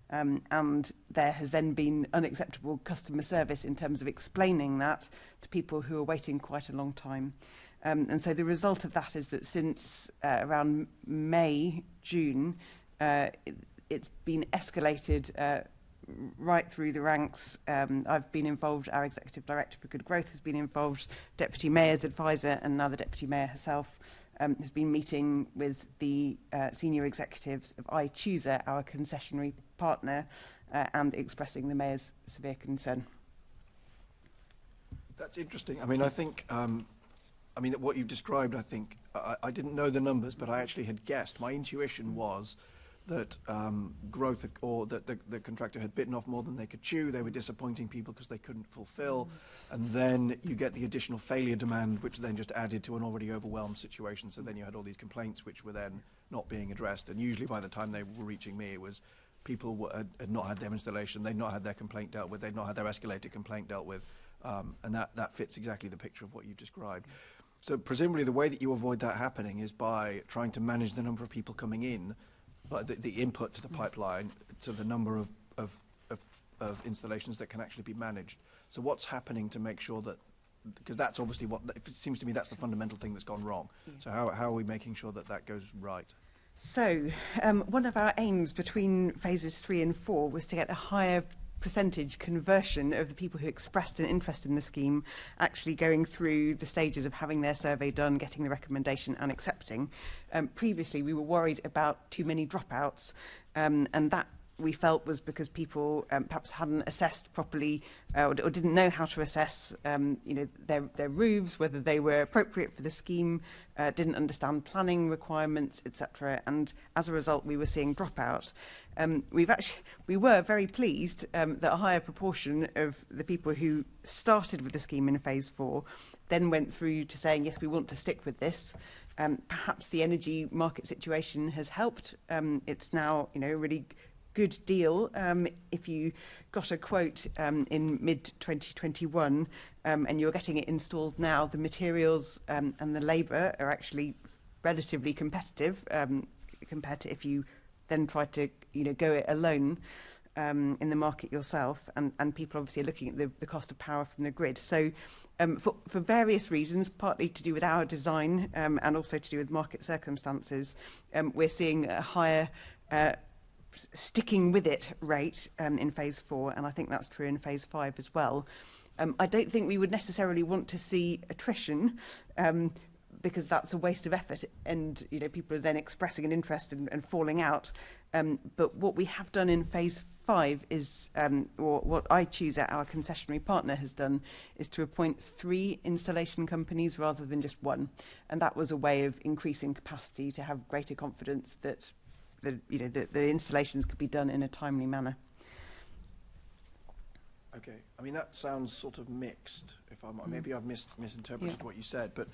And there has then been unacceptable customer service in terms of explaining that to people who are waiting quite a long time. And so the result of that is that since around May, June, it's been escalated right through the ranks. I've been involved, our Executive Director for Good Growth has been involved, Deputy Mayor's advisor, and now the Deputy Mayor herself has been meeting with the senior executives of iChooser, our concessionary partner, and expressing the Mayor's severe concern. That's interesting. I mean, I think, what you've described, I think, I didn't know the numbers, but I actually had guessed. My intuition was that growth, or that the contractor had bitten off more than they could chew. They were disappointing people because they couldn't fulfill. And then you get the additional failure demand, which then just added to an already overwhelmed situation. So then you had all these complaints, which were then not being addressed. And usually by the time they were reaching me, it was people had not had their installation, they'd not had their complaint dealt with, they'd not had their escalated complaint dealt with. And that fits exactly the picture of what you've described. So presumably the way that you avoid that happening is by trying to manage the number of people coming in, like the input to the pipeline, to the number of installations that can actually be managed. So what's happening to make sure that, because that's obviously what, it seems to me that's the fundamental thing that's gone wrong. Yeah. So how are we making sure that that goes right? So one of our aims between phases 3 and 4 was to get a higher percentage conversion of the people who expressed an interest in the scheme actually going through the stages of having their survey done, getting the recommendation and accepting. Previously, we were worried about too many dropouts, and that we felt was because people perhaps hadn't assessed properly or didn't know how to assess their roofs, whether they were appropriate for the scheme, didn't understand planning requirements, etc. And as a result, we were seeing dropout. We were very pleased that a higher proportion of the people who started with the scheme in phase 4 then went through to saying, yes, we want to stick with this. Perhaps the energy market situation has helped. It's now, a really good deal. If you got a quote in mid-2021 and you're getting it installed now, the materials and the labour are actually relatively competitive compared to if you then try to, go it alone in the market yourself. And people obviously are looking at the cost of power from the grid. So for various reasons, partly to do with our design and also to do with market circumstances, we're seeing a higher sticking with it rate in phase 4, and I think that's true in phase 5 as well. I don't think we would necessarily want to see attrition because that's a waste of effort, and people are then expressing an interest and falling out. But what we have done in phase 5 is, or what I choose at our concessionary partner has done, is to appoint 3 installation companies rather than just 1, and that was a way of increasing capacity to have greater confidence that the installations could be done in a timely manner. Okay, I mean that sounds sort of mixed. If maybe I've misinterpreted what you said, but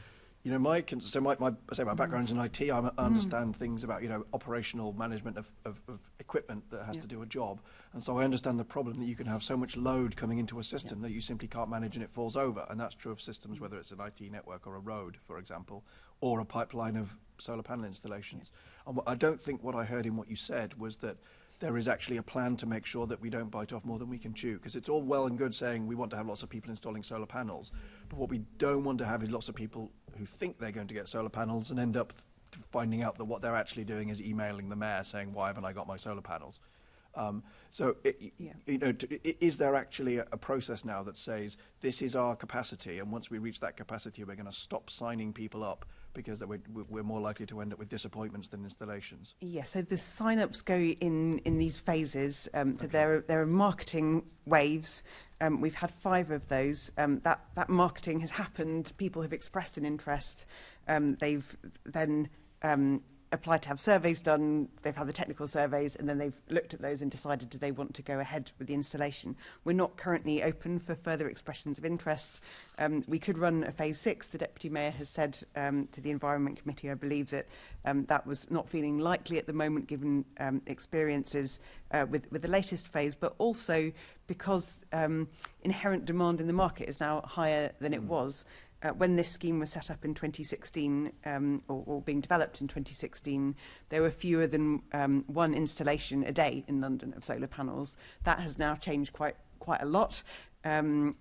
my background's in IT. I understand things about operational management of equipment that has to do a job, and so I understand the problem that you can have so much load coming into a system that you simply can't manage and it falls over, and that's true of systems whether it's an IT network or a road, for example, or a pipeline of solar panel installations. And I don't think what I heard in what you said was that there is actually a plan to make sure that we don't bite off more than we can chew, because it's all well and good saying we want to have lots of people installing solar panels, but what we don't want to have is lots of people who think they're going to get solar panels and end up finding out that what they're actually doing is emailing the mayor saying, why haven't I got my solar panels? Is there actually a process now that says this is our capacity, and once we reach that capacity we're going to stop signing people up because we're more likely to end up with disappointments than installations? Yeah, so the sign-ups go in these phases. So there are marketing waves. We've had 5 of those. That marketing has happened. People have expressed an interest. They've then applied to have surveys done. They've had the technical surveys, and then they've looked at those and decided do they want to go ahead with the installation. We're not currently open for further expressions of interest. We could run a phase 6. The Deputy Mayor has said to the Environment Committee, I believe, that that was not feeling likely at the moment given experiences with the latest phase, but also because inherent demand in the market is now higher than it was. When this scheme was set up in 2016, or being developed in 2016, there were fewer than 1 installation a day in London of solar panels. That has now changed quite a lot, and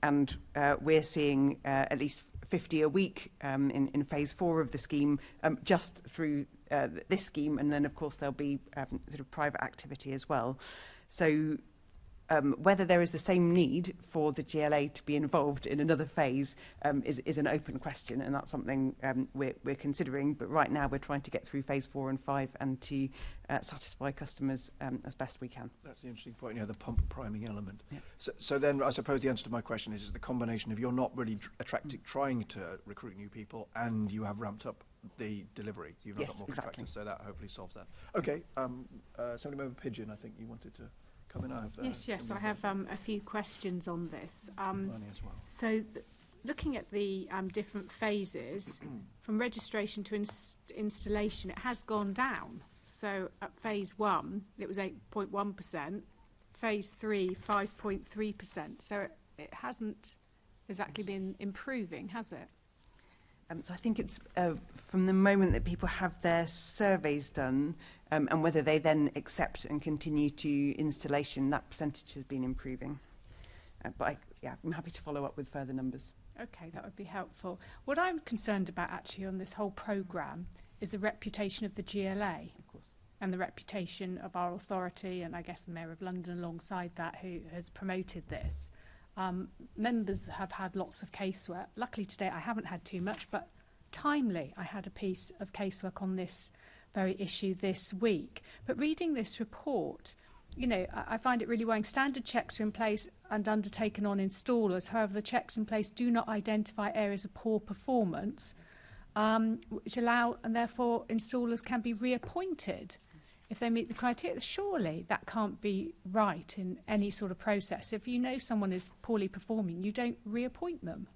we're seeing at least 50 a week in phase 4 of the scheme, just through this scheme, and then of course there'll be sort of private activity as well. So whether there is the same need for the GLA to be involved in another phase is an open question, and that's something we're considering. But right now we're trying to get through phase 4 and 5 and to satisfy customers as best we can. That's the interesting point, the pump priming element. Yeah. So then I suppose the answer to my question is the combination of you're not really trying to recruit new people, and you have ramped up the delivery. You've not got more contractors, so that hopefully solves that. Okay, somebody member Pigeon, I think you wanted to... Yes, I have a few questions on this. As well. So looking at the different phases, from registration to installation, it has gone down. So at phase 1, it was 8.1%, phase 3, 5.3%. So it hasn't exactly been improving, has it? So I think it's from the moment that people have their surveys done, and whether they then accept and continue to installation, that percentage has been improving. But I'm happy to follow up with further numbers. Okay, that would be helpful. What I'm concerned about actually on this whole programme is the reputation of the GLA. Of course. And the reputation of our authority, and I guess the Mayor of London alongside that, who has promoted this. Members have had lots of casework. Luckily today I haven't had too much, but timely I had a piece of casework on this very issue this week. But reading this report, I find it really worrying. Standard checks are in place and undertaken on installers. However, the checks in place do not identify areas of poor performance, which allow, and therefore installers can be reappointed if they meet the criteria. Surely that can't be right in any sort of process. If you know someone is poorly performing, you don't reappoint them.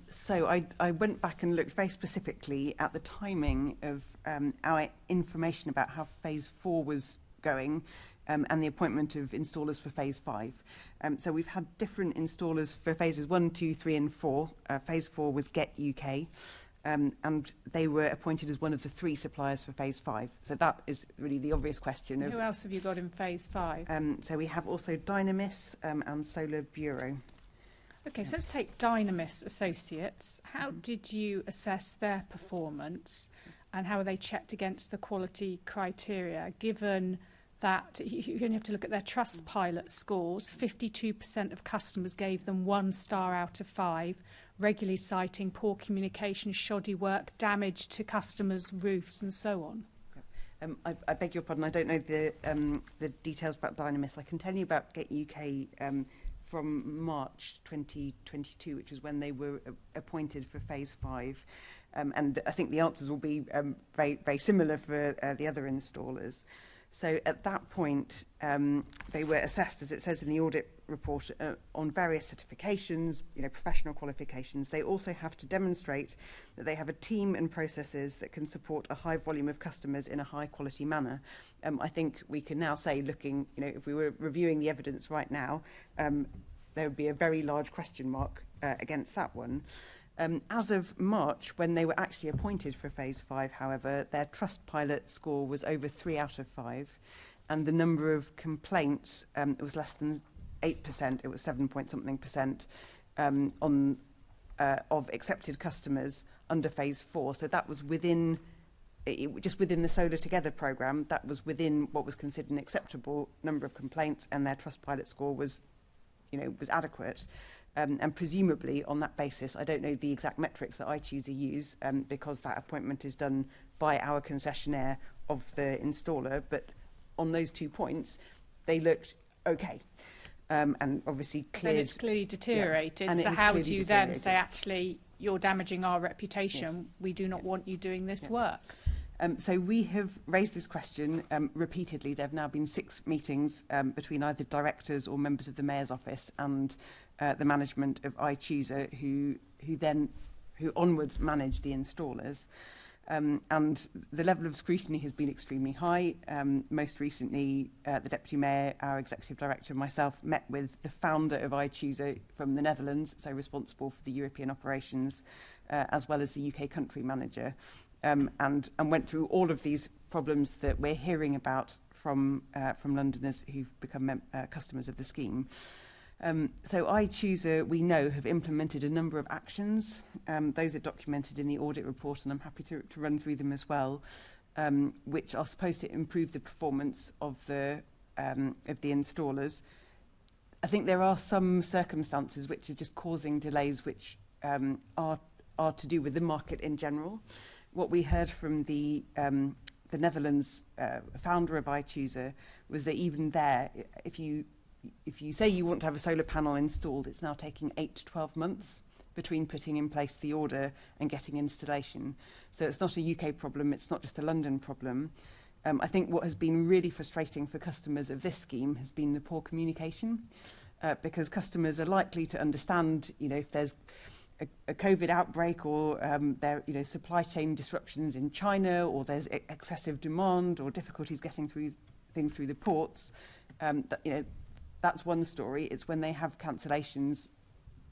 So I went back and looked very specifically at the timing of our information about how Phase 4 was going and the appointment of installers for Phase 5. So we've had different installers for Phases 1, 2, 3 and 4. Phase 4 was Get UK. And they were appointed as one of the 3 suppliers for Phase 5. So that is really the obvious question. Who else have you got in Phase 5? So we have also Dynamis and Solar Bureau. Okay, so let's take Dynamis Associates. How did you assess their performance and how are they checked against the quality criteria, given that you only have to look at their Trustpilot scores? 52% of customers gave them 1 star out of 5, regularly citing poor communication, shoddy work, damage to customers' roofs and so on. I beg your pardon, I don't know the details about Dynamis. I can tell you about Get UK from March 2022, which was when they were appointed for Phase 5. And I think the answers will be very, very similar for the other installers. So at that point, they were assessed, as it says in the audit report, on various certifications, professional qualifications. They also have to demonstrate that they have a team and processes that can support a high volume of customers in a high quality manner. I think we can now say, looking, if we were reviewing the evidence right now, there would be a very large question mark against that one. As of March, when they were actually appointed for Phase 5, however, their Trustpilot score was over 3 out of 5, and the number of complaints it was less than 8%. It was 7-point-something% of accepted customers under Phase 4. So that was within, just within the Solar Together programme, that was within what was considered an acceptable number of complaints, and their Trustpilot score was, was adequate. And presumably on that basis, I don't know the exact metrics that iChooser use because that appointment is done by our concessionaire of the installer, but on those 2 points, they looked okay. And obviously cleared. Then it's clearly deteriorated. Yeah, so how do you then say, actually, you're damaging our reputation, yes, we do not want you doing this work? So we have raised this question repeatedly. There have now been 6 meetings between either directors or members of the Mayor's office and the management of iChooser, who onwards manage the installers. And the level of scrutiny has been extremely high. Most recently, the Deputy Mayor, our Executive Director, and myself met with the founder of iChooser from the Netherlands, so responsible for the European operations, as well as the UK country manager, and went through all of these problems that we're hearing about from Londoners who've become customers of the scheme. So iChooser, we know, have implemented a number of actions. Those are documented in the audit report, and I'm happy to run through them as well, which are supposed to improve the performance of the installers. I think there are some circumstances which are just causing delays, which are to do with the market in general. What we heard from the Netherlands founder of iChooser was that even there, if you say you want to have a solar panel installed, it's now taking 8 to 12 months between putting in place the order and getting installation. So it's not a UK problem, it's not just a London problem. I think what has been really frustrating for customers of this scheme has been the poor communication, because customers are likely to understand, if there's a COVID outbreak or there, supply chain disruptions in China, or there's excessive demand or difficulties getting things through the ports. That's one story. It's when they have cancellations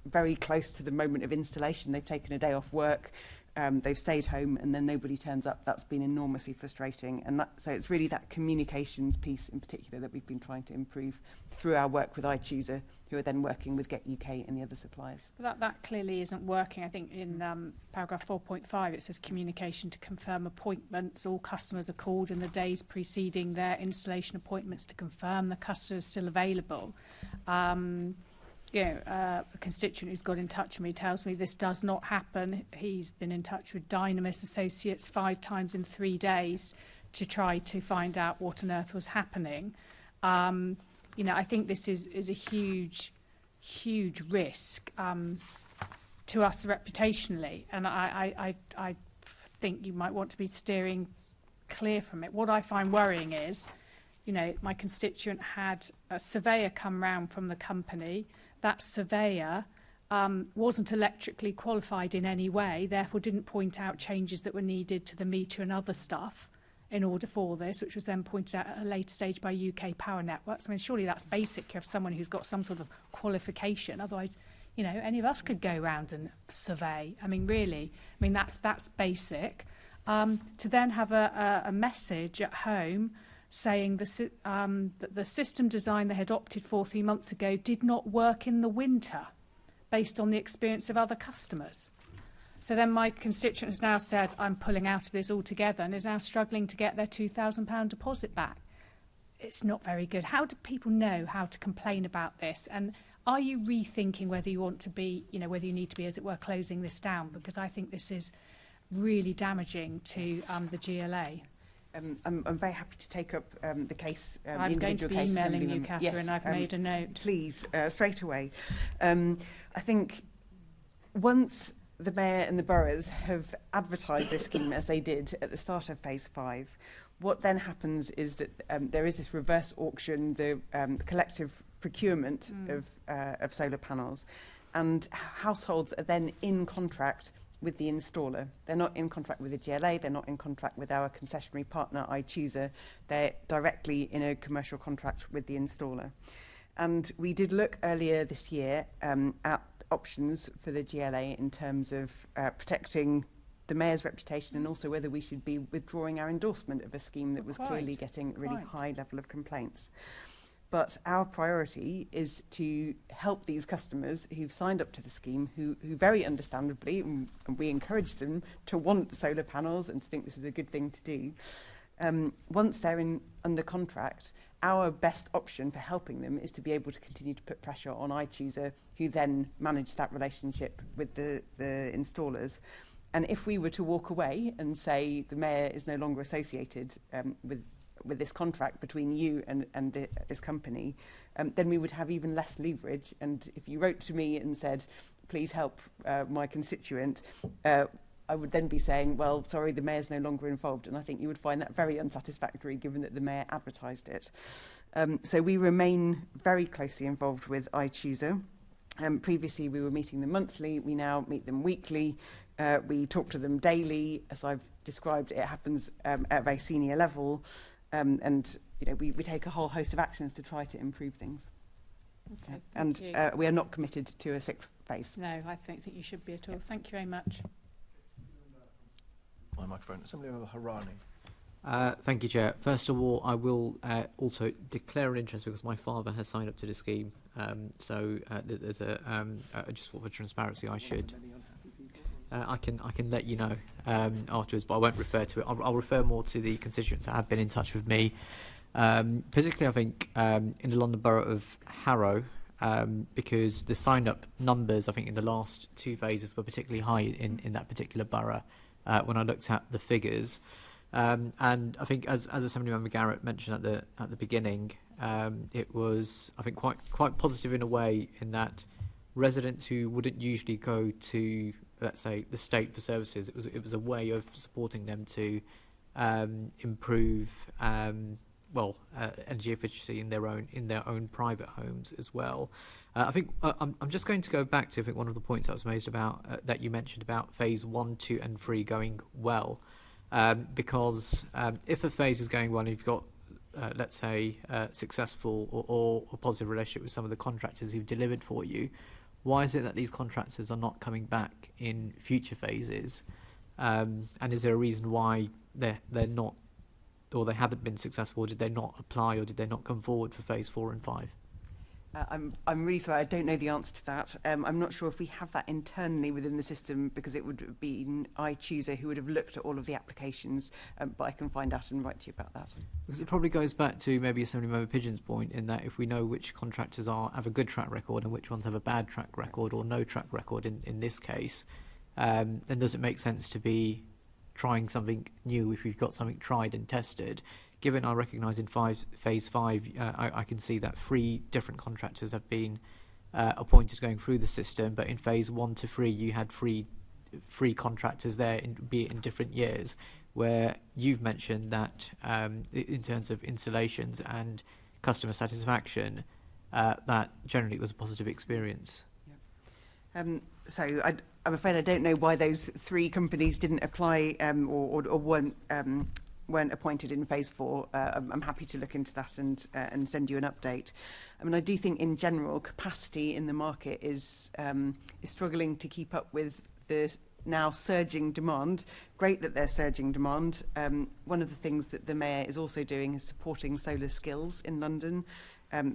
very close to the moment of installation. They've taken a day off work, they've stayed home, and then nobody turns up. That's been enormously frustrating. And so it's really that communications piece in particular that we've been trying to improve through our work with iChooser, who are then working with Get UK and the other suppliers. But that clearly isn't working. I think in paragraph 4.5 it says communication to confirm appointments. All customers are called in the days preceding their installation appointments to confirm the customer is still available. A constituent who's got in touch with me tells me this does not happen. He's been in touch with Dynamis Associates 5 times in 3 days to try to find out what on earth was happening. I think this is a huge risk to us reputationally, and I think you might want to be steering clear from it. What I find worrying is, my constituent had a surveyor come round from the company. That surveyor wasn't electrically qualified in any way, therefore didn't point out changes that were needed to the meter and other stuff in order for this, which was then pointed out at a later stage by UK Power Networks. I mean, surely that's basic. You have someone who's got some sort of qualification. Otherwise, you know, any of us could go around and survey. I mean, really, I mean, that's basic. To then have a message at home saying that the system design they had opted for 3 months ago did not work in the winter based on the experience of other customers. So then my constituent has now said, I'm pulling out of this altogether, and is now struggling to get their £2,000 deposit back. It's not very good. How do people know how to complain about this? And are you rethinking whether you want to be, you know, whether you need to be, as it were, closing this down? Because I think this is really damaging to the GLA. I'm very happy to take up the case. I'm going to be emailing you, Catherine. Yes, I've made a note. Please, straight away. I think once the Mayor and the boroughs have advertised this scheme as they did at the start of Phase 5, what then happens is that there is this reverse auction, the collective procurement of solar panels, and households are then in contract with the installer. They're not in contract with the GLA, they're not in contract with our concessionary partner, iChooser. They're directly in a commercial contract with the installer. And we did look earlier this year at options for the GLA in terms of protecting the Mayor's reputation and also whether we should be withdrawing our endorsement of a scheme that was clearly getting a really high level of complaints. But our priority is to help these customers who've signed up to the scheme, who very understandably, and we encourage them to want solar panels and to think this is a good thing to do. Once they're under contract, our best option for helping them is to be able to continue to put pressure on iChooser, who then manage that relationship with the installers. And if we were to walk away and say the Mayor is no longer associated with this contract between you and this company, then we would have even less leverage. And if you wrote to me and said, please help my constituent, I would then be saying, well, sorry, the Mayor's no longer involved. And I think you would find that very unsatisfactory, given that the Mayor advertised it. So we remain very closely involved with iChooser. Previously, we were meeting them monthly. We now meet them weekly. We talk to them daily. As I've described, it happens at a very senior level. And you know, we take a whole host of actions to try to improve things. Okay, and we are not committed to a sixth phase. No, I don't think you should be at all. Thank you very much. My microphone. Assemblymember Harani. Thank you, Chair. First of all, I will also declare an interest because my father has signed up to the scheme. So there's just for transparency, I should. I can let you know afterwards, but I won't refer to it. I'll refer more to the constituents that have been in touch with me. Particularly, I think, in the London Borough of Harrow, because the signed-up numbers, I think, in the last two phases were particularly high in that particular borough when I looked at the figures. And I think, as Assemblymember Garrett mentioned at the beginning, it was, I think, quite positive in a way in that residents who wouldn't usually go to, let's say, the state for services, it was a way of supporting them to improve energy efficiency in their own private homes as well. I think I'm just going to go back to, I think, one of the points that was made about that you mentioned about phase 1, 2, and 3 going well, because if a phase is going well, and you've got let's say successful or a positive relationship with some of the contractors who've delivered for you, why is it that these contractors are not coming back in future phases? And is there a reason why they're not, or they haven't been successful? Or did they not apply, or did they not come forward for phase 4 and 5? I'm really sorry, I don't know the answer to that. I'm not sure if we have that internally within the system, because it would have been iChooser who would have looked at all of the applications, but I can find out and write to you about that. Because it probably goes back to maybe Assemblymember Pigeon's point, in that if we know which contractors have a good track record and which ones have a bad track record or no track record in this case, then does it make sense to be trying something new if you've got something tried and tested? Given I recognise in phase 5, I can see that 3 different contractors have been appointed going through the system, but in phase 1 to 3 you had three contractors there, be it in different years, where you've mentioned that in terms of installations and customer satisfaction, that generally it was a positive experience. I'm afraid I don't know why those 3 companies didn't apply or weren't appointed in phase 4. I'm happy to look into that and send you an update. I mean, I do think in general capacity in the market is struggling to keep up with the now surging demand. Great that there's surging demand. One of the things that the Mayor is also doing is supporting solar skills in London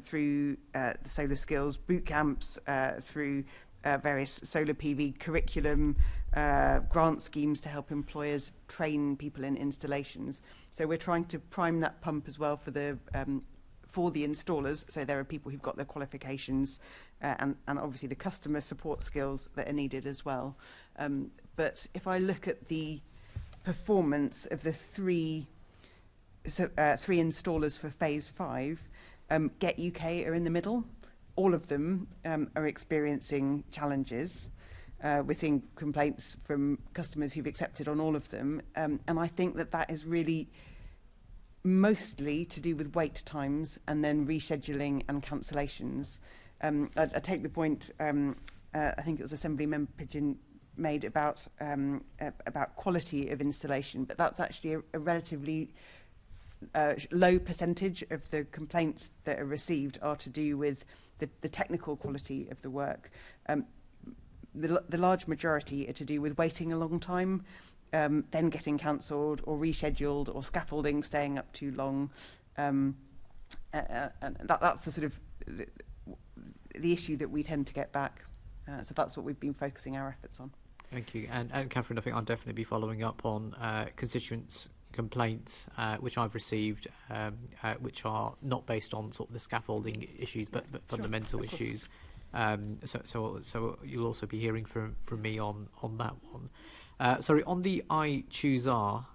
through the solar skills boot camps, through various solar PV curriculum, grant schemes to help employers train people in installations. So we're trying to prime that pump as well for the installers. So there are people who've got their qualifications and obviously the customer support skills that are needed as well. But if I look at the performance of the three installers for phase 5, Get UK are in the middle. All of them are experiencing challenges. We're seeing complaints from customers who've accepted on all of them. And I think that is really mostly to do with wait times and then rescheduling and cancellations. I take the point, I think it was Assembly Member Pigeon made about quality of installation, but that's actually a relatively low percentage of the complaints that are received are to do with the technical quality of the work. The large majority are to do with waiting a long time, then getting cancelled or rescheduled, or scaffolding staying up too long. And that's the sort of the issue that we tend to get back. So that's what we've been focusing our efforts on. Thank you. And Catherine, I think I'll definitely be following up on constituents' complaints which I've received, which are not based on sort of the scaffolding issues, but fundamental issues. So you'll also be hearing from me on that one. Sorry, on the I Choose R,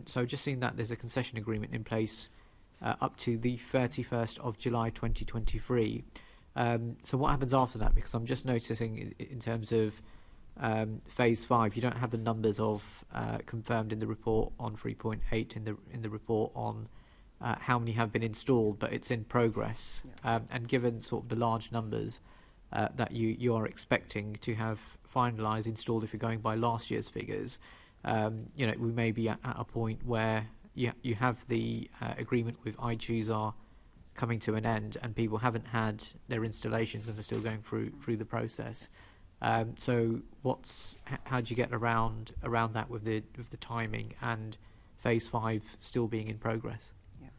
so just seeing that there's a concession agreement in place up to the 31st of July 2023. So what happens after that? Because I'm just noticing in terms of phase 5, you don't have the numbers of confirmed in the report on 3.8 in the report on how many have been installed, but it's in progress. Yeah. And given sort of the large numbers that you are expecting to have finalised, installed, if you're going by last year's figures, we may be at a point where you have the agreement with I Choose R coming to an end, and people haven't had their installations and are still going through the process. So how do you get around that with the timing and phase 5 still being in progress? Yeah.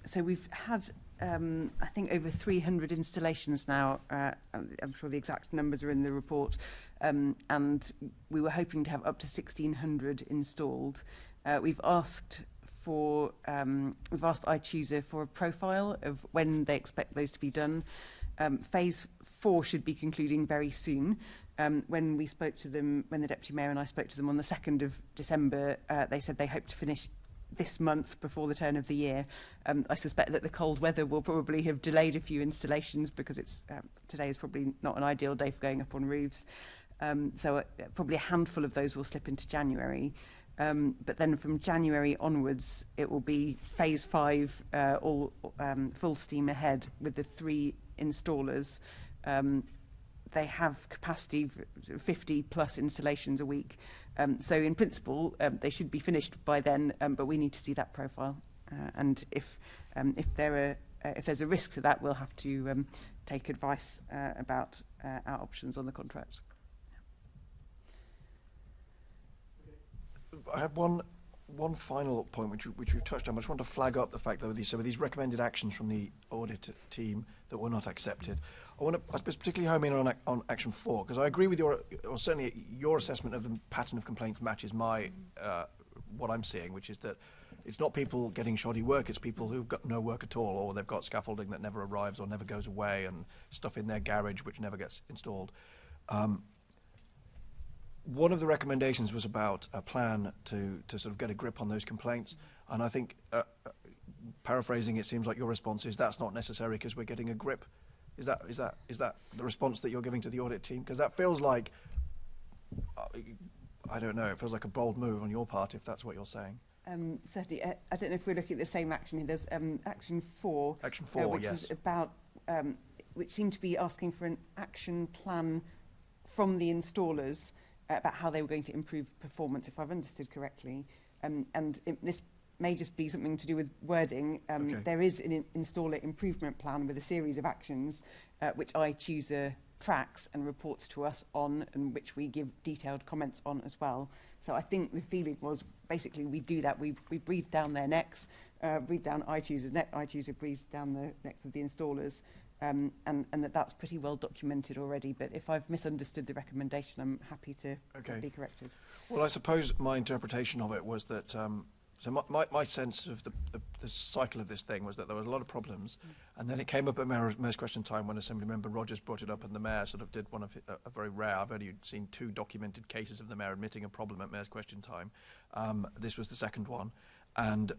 So we've had I think over 300 installations now. I'm sure the exact numbers are in the report, and we were hoping to have up to 1,600 installed. We've asked iChooser for a profile of when they expect those to be done. Phase 4 should be concluding very soon. When we spoke to them, when the Deputy Mayor and I spoke to them on the 2nd of December, they said they hope to finish this month before the turn of the year. I suspect that the cold weather will probably have delayed a few installations, because today is probably not an ideal day for going up on roofs. So probably a handful of those will slip into January. But then from January onwards, it will be phase 5, all full steam ahead with the 3 installers. They have capacity for 50 plus installations a week. So in principle, they should be finished by then, but we need to see that profile. And if there's a risk to that, we'll have to take advice about our options on the contract. I had one final point which we've touched on. I just want to flag up the fact that with these recommended actions from the audit team that were not accepted, I suppose particularly home in on action 4, because I agree with certainly your assessment of the pattern of complaints matches my what I'm seeing, which is that it's not people getting shoddy work, it's people who've got no work at all, or they've got scaffolding that never arrives or never goes away, and stuff in their garage which never gets installed. One of the recommendations was about a plan to sort of get a grip on those complaints, and I think, paraphrasing, it seems like your response is that's not necessary because we're getting a grip. Is that the response that you're giving to the audit team? Because that feels like, I don't know, it feels like a bold move on your part if that's what you're saying. Certainly, I don't know if we're looking at the same action here. There's action 4. Action 4, which yes. is about, which seemed to be asking for an action plan from the installers about how they were going to improve performance, if I've understood correctly. This may just be something to do with wording. Okay. There is an installer improvement plan with a series of actions which iChooser tracks and reports to us on, and which we give detailed comments on as well. So I think the feeling was basically we do that. We breathe down their necks, breathe down iChooser's neck, iChooser breathes down the necks of the installers. And that's pretty well documented already. But if I've misunderstood the recommendation, I'm happy to be corrected. Well, I suppose my interpretation of it was that, so my sense of the cycle of this thing was that there was a lot of problems, and then it came up at Mayor's Question Time when Assembly Member Rogers brought it up, and the Mayor sort of did one of a very rare, I've only seen 2 documented cases of the Mayor admitting a problem at Mayor's Question Time. This was the second one. And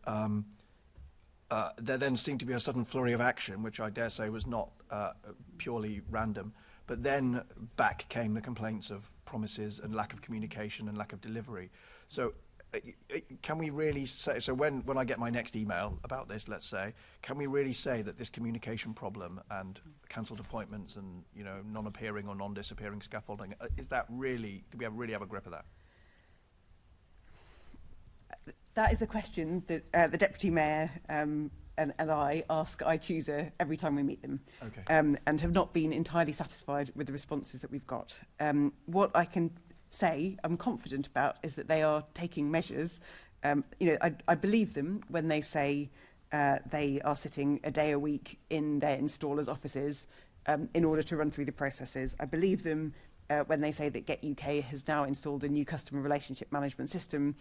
there then seemed to be a sudden flurry of action, which I dare say was not purely random. But then back came the complaints of promises and lack of communication and lack of delivery. So can we really say, so when I get my next email about this, let's say, can we really say that this communication problem and cancelled appointments and, you know, non-appearing or non-disappearing scaffolding, is that really, do we really have a grip of that? That is the question that the Deputy Mayor and I ask iChooser every time we meet them, and have not been entirely satisfied with the responses that we've got. What I can say I'm confident about is that they are taking measures. I believe them when they say they are sitting a day a week in their installers' offices in order to run through the processes. I believe them when they say that Get UK has now installed a new customer relationship management system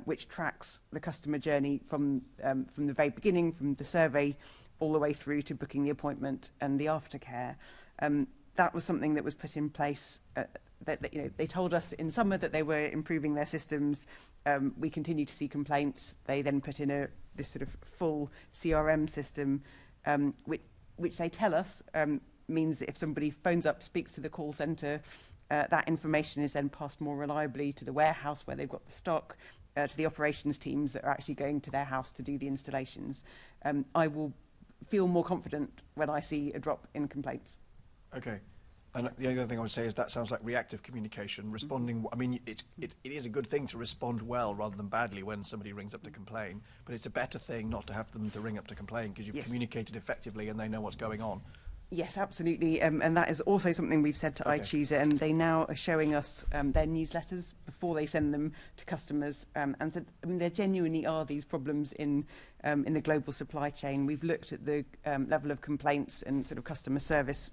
which tracks the customer journey from the very beginning, from the survey all the way through to booking the appointment and the aftercare. That was something that was put in place. They told us in summer that they were improving their systems. We continue to see complaints. They then put in this sort of full CRM system, which they tell us means that if somebody phones up, speaks to the call centre, that information is then passed more reliably to the warehouse where they've got the stock, to the operations teams that are actually going to their house to do the installations. I will feel more confident when I see a drop in complaints. Okay. And the other thing I would say is that sounds like reactive communication, responding. I mean, it is a good thing to respond well rather than badly when somebody rings up to complain, but it's a better thing not to have them to ring up to complain because you've communicated effectively and they know what's going on. Yes, absolutely. And that is also something we've said to iChooser, and they now are showing us their newsletters before they send them to customers. And so, I mean, there genuinely are these problems in the global supply chain. We've looked at the level of complaints and sort of customer service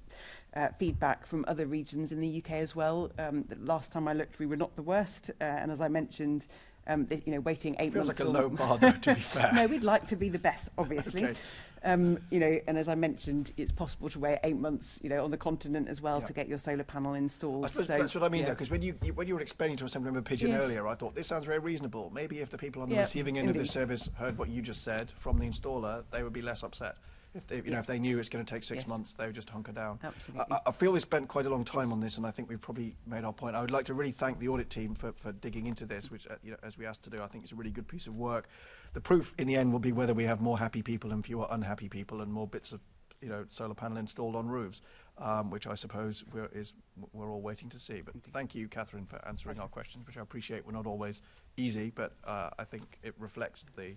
feedback from other regions in the UK as well. The last time I looked, we were not the worst. And as I mentioned, waiting 8 months. Feels like a low bar, though, to be fair. No, we'd like to be the best, obviously. Okay. And as I mentioned, it's possible to wait 8 months, on the continent as well to get your solar panel installed. I suppose that's what I mean, though, because when you were explaining to Assemblymember Pigeon earlier, I thought this sounds very reasonable. Maybe if the people on the receiving end of this service heard what you just said from the installer, they would be less upset. If they, if they knew it's going to take 6 months, they would just hunker down. Absolutely. I feel we spent quite a long time on this, and I think we've probably made our point. I would like to really thank the audit team for digging into this, which, as we asked to do, I think it's a really good piece of work. The proof in the end will be whether we have more happy people and fewer unhappy people, and more bits of, solar panel installed on roofs, which I suppose we're all waiting to see. But thank you, Catherine, for answering our questions, which I appreciate. We're not always easy, but I think it reflects the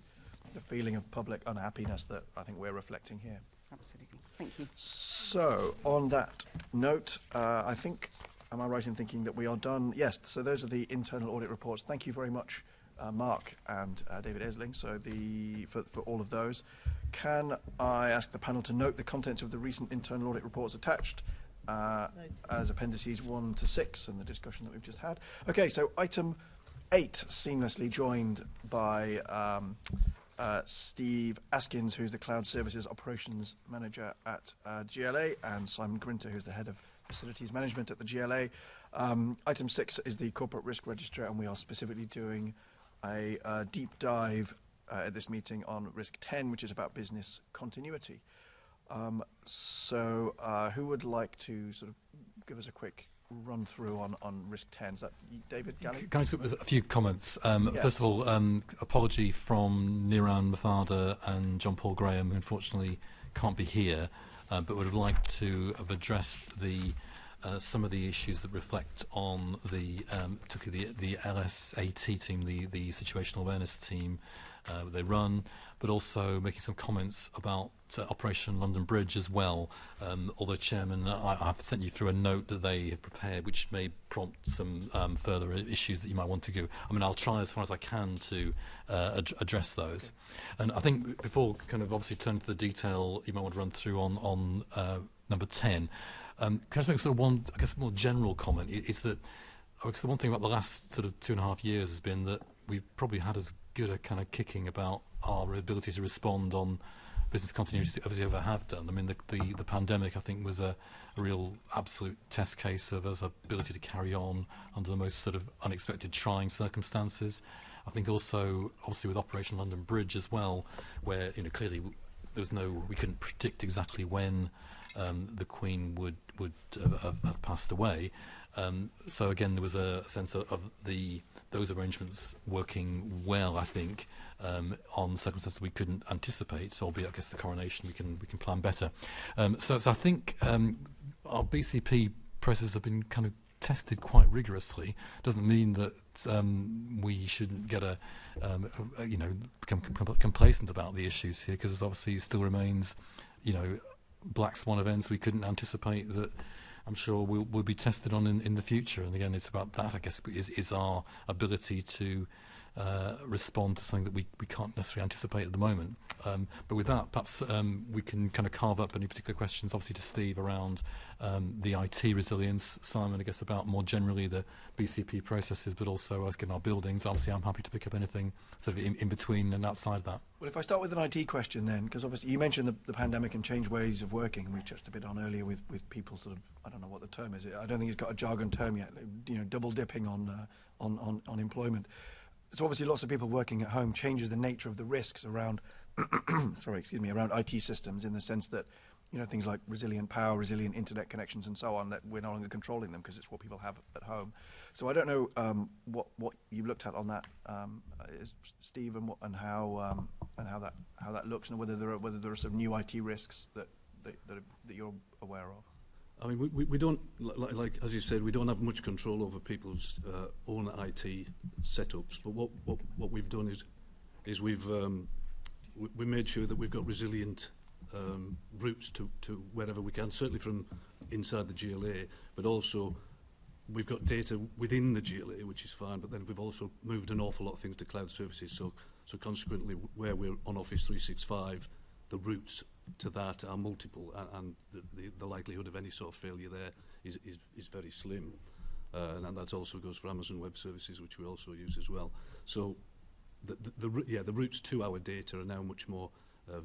feeling of public unhappiness that I think we're reflecting here. Absolutely. Thank you. So, on that note, I think, am I right in thinking that we are done? Yes, so those are the internal audit reports. Thank you very much, Mark and David Esling, for all of those. Can I ask the panel to note the contents of the recent internal audit reports attached as appendices 1 to 6 and the discussion that we've just had? Okay, so item 8, seamlessly joined by Steve Askins, who's the Cloud Services Operations Manager at GLA, and Simon Grinter, who's the Head of Facilities Management at the GLA. Item 6 is the Corporate Risk Register, and we are specifically doing a deep dive at this meeting on Risk 10, which is about business continuity. So who would like to sort of give us a quick run through on Risk 10? Is that you, David, Gallie? Can I start with a few comments? First of all, apology from Niran Mathada and John Paul Graham, who unfortunately can't be here, but would have liked to have addressed the some of the issues that reflect on particularly the LSAT team, the situational awareness team they run, but also making some comments about Operation London Bridge as well. Although, Chairman, I've sent you through a note that they have prepared, which may prompt some further issues that you might want to go. I mean, I'll try as far as I can to address those. And I think before kind of obviously turn to the detail you might want to run through on number 10, can I just make sort of one, I guess, more general comment? Is that the one thing about the last sort of 2.5 years has been that we've probably had as good a kind of kicking about our ability to respond on business continuity as we ever have done. I mean, the pandemic, I think, was a real absolute test case of our ability to carry on under the most sort of unexpected, trying circumstances. I think also, obviously, with Operation London Bridge as well, where clearly we couldn't predict exactly when the Queen would have passed away. So again, there was a sense of those arrangements working well, I think, on circumstances we couldn't anticipate, albeit I guess the coronation we can plan better. So I think our BCP processes have been kind of tested quite rigorously. Doesn't mean that we shouldn't get become complacent about the issues here, because obviously it still remains, black swan events we couldn't anticipate that I'm sure we'll be tested on in the future. And again, it's about that, I guess, is our ability to respond to something that we can't necessarily anticipate at the moment. But with that, perhaps we can kind of carve up any particular questions, obviously, to Steve around the IT resilience, Simon, I guess, about more generally the BCP processes, but also us getting our buildings. Obviously, I'm happy to pick up anything sort of in between and outside that. Well, if I start with an IT question then, because obviously you mentioned the pandemic and changed ways of working, and we touched a bit on earlier with people sort of, I don't know what the term is. I don't think it's got a jargon term yet, double dipping on employment. So obviously lots of people working at home changes the nature of the risks around, around IT systems, in the sense that, things like resilient power, resilient internet connections and so on, that we're no longer controlling them because it's what people have at home. So I don't know what you've looked at on that, Steve, and how that looks, and whether there are some new IT risks that you're aware of. I mean, we don't, like as you said, we don't have much control over people's own IT setups. But what we've done is we made sure that we've got resilient routes to wherever we can, certainly from inside the GLA, but also we've got data within the GLA, which is fine. But then we've also moved an awful lot of things to cloud services. So consequently, where we're on Office 365, the routes to that are multiple, and the likelihood of any sort of failure there is very slim, and that also goes for Amazon Web Services, which we also use as well. So the routes to our data are now much more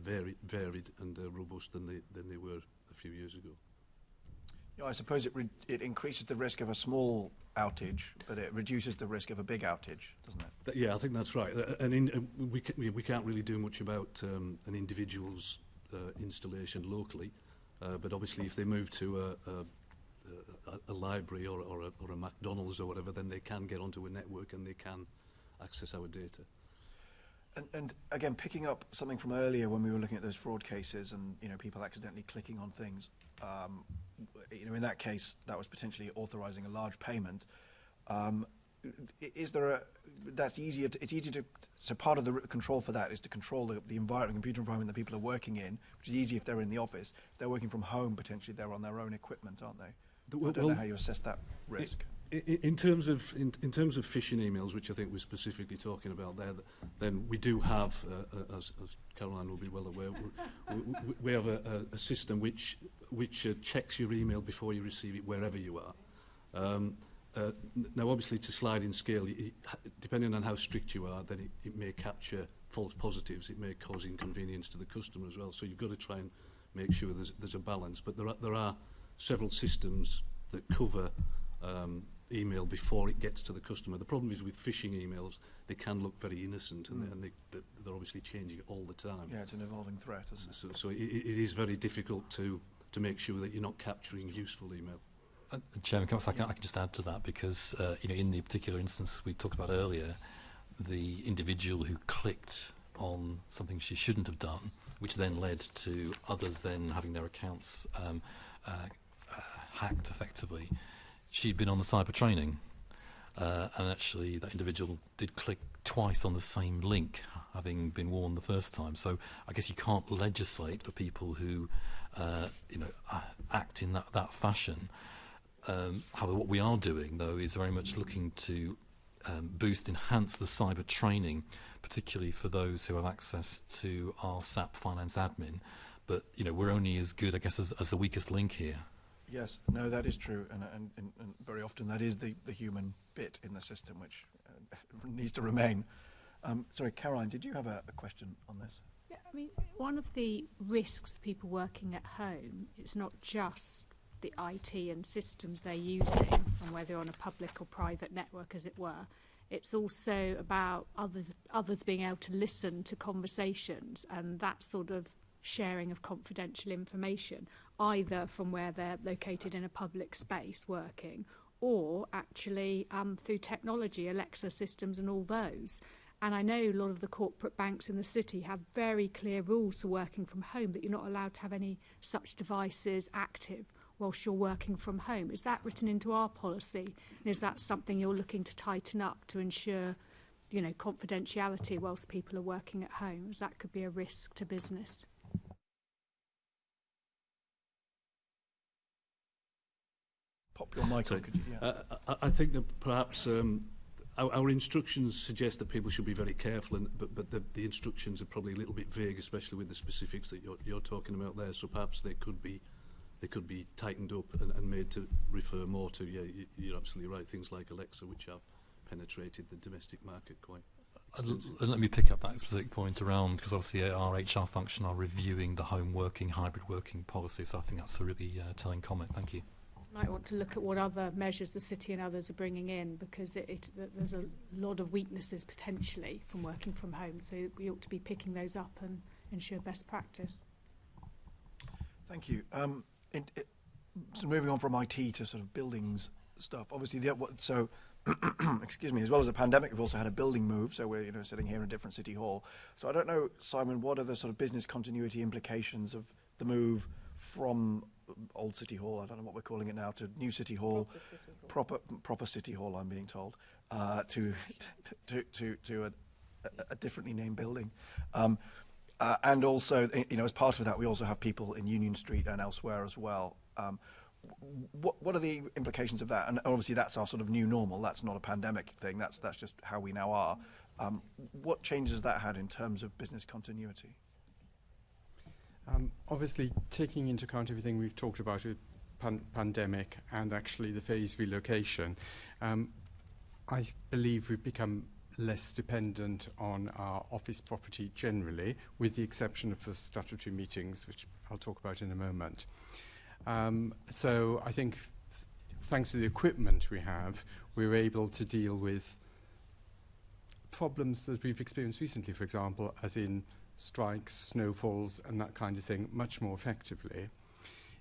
varied and robust than they were a few years ago. I suppose it increases the risk of a small outage, but it reduces the risk of a big outage, doesn't it? Yeah, I think that's right. And we can't really do much about an individual's installation locally, but obviously if they move to a library or a McDonald's or whatever, then they can get onto a network and they can access our data. And again, picking up something from earlier when we were looking at those fraud cases and people accidentally clicking on things, in that case that was potentially authorising a large payment. Is there it's easier to, so part of the control for that is to control the environment, computer environment that people are working in, which is easy if they're in the office. If they're working from home, potentially they're on their own equipment, aren't they? I don't know how you assess that risk. In terms of phishing emails, which I think we're specifically talking about there, then we do have, as Caroline will be well aware, we have a system which checks your email before you receive it wherever you are. Now, obviously, to slide in scale, depending on how strict you are, then it may capture false positives. It may cause inconvenience to the customer as well. So you've got to try and make sure there's a balance. But there are several systems that cover email before it gets to the customer. The problem is with phishing emails, they can look very innocent, and they're obviously changing all the time. Yeah, it's an evolving threat, isn't it? So it is very difficult to make sure that you're not capturing useful email. Chairman, I can just add to that, because in the particular instance we talked about earlier, the individual who clicked on something she shouldn't have done, which then led to others then having their accounts hacked effectively. She'd been on the cyber training, and actually that individual did click twice on the same link, having been warned the first time. So I guess you can't legislate for people who, act in that fashion. However, what we are doing, though, is very much looking to enhance the cyber training, particularly for those who have access to our SAP Finance Admin. But, we're only as good, I guess, as the weakest link here. Yes, no, that is true, and very often that is the human bit in the system which needs to remain. Sorry, Caroline, did you have a question on this? Yeah, I mean, one of the risks of people working at home is not just the IT and systems they're using and whether on a public or private network, as it were. It's also about others being able to listen to conversations and that sort of sharing of confidential information, either from where they're located in a public space working or actually through technology, Alexa systems and all those. And I know a lot of the corporate banks in the city have very clear rules for working from home, that you're not allowed to have any such devices active whilst you're working from home. Is that written into our policy? And is that something you're looking to tighten up to ensure, confidentiality whilst people are working at home? As that could be a risk to business. Pop your mic on, could you? Yeah. I think that perhaps our instructions suggest that people should be very careful, but the instructions are probably a little bit vague, especially with the specifics that you're talking about there. So perhaps they could be tightened up and made to refer more to, you're absolutely right, things like Alexa, which have penetrated the domestic market quite extensively. Let me pick up that specific point around, because obviously our HR function are reviewing the home working, hybrid working policy, so I think that's a really telling comment. Thank you. Might want to look at what other measures the city and others are bringing in, because there's a lot of weaknesses potentially from working from home, so we ought to be picking those up and ensure best practice. Thank you. So moving on from IT to sort of buildings stuff, obviously, excuse me, as well as a pandemic, we've also had a building move, so we're sitting here in a different city hall. So I don't know, Simon, what are the sort of business continuity implications of the move from old City Hall, I don't know what we're calling it now, to new City Hall, proper City Hall, I'm being told, to a differently named building. And also, as part of that, we also have people in Union Street and elsewhere as well. What are the implications of that? And obviously, that's our sort of new normal. That's not a pandemic thing. That's just how we now are. What changes has that had in terms of business continuity? Obviously, taking into account everything we've talked about with pandemic and actually the phased relocation, I believe we've become less dependent on our office property generally, with the exception of statutory meetings, which I'll talk about in a moment. So I think thanks to the equipment we have, we're able to deal with problems that we've experienced recently, for example, as in strikes, snowfalls and that kind of thing, much more effectively.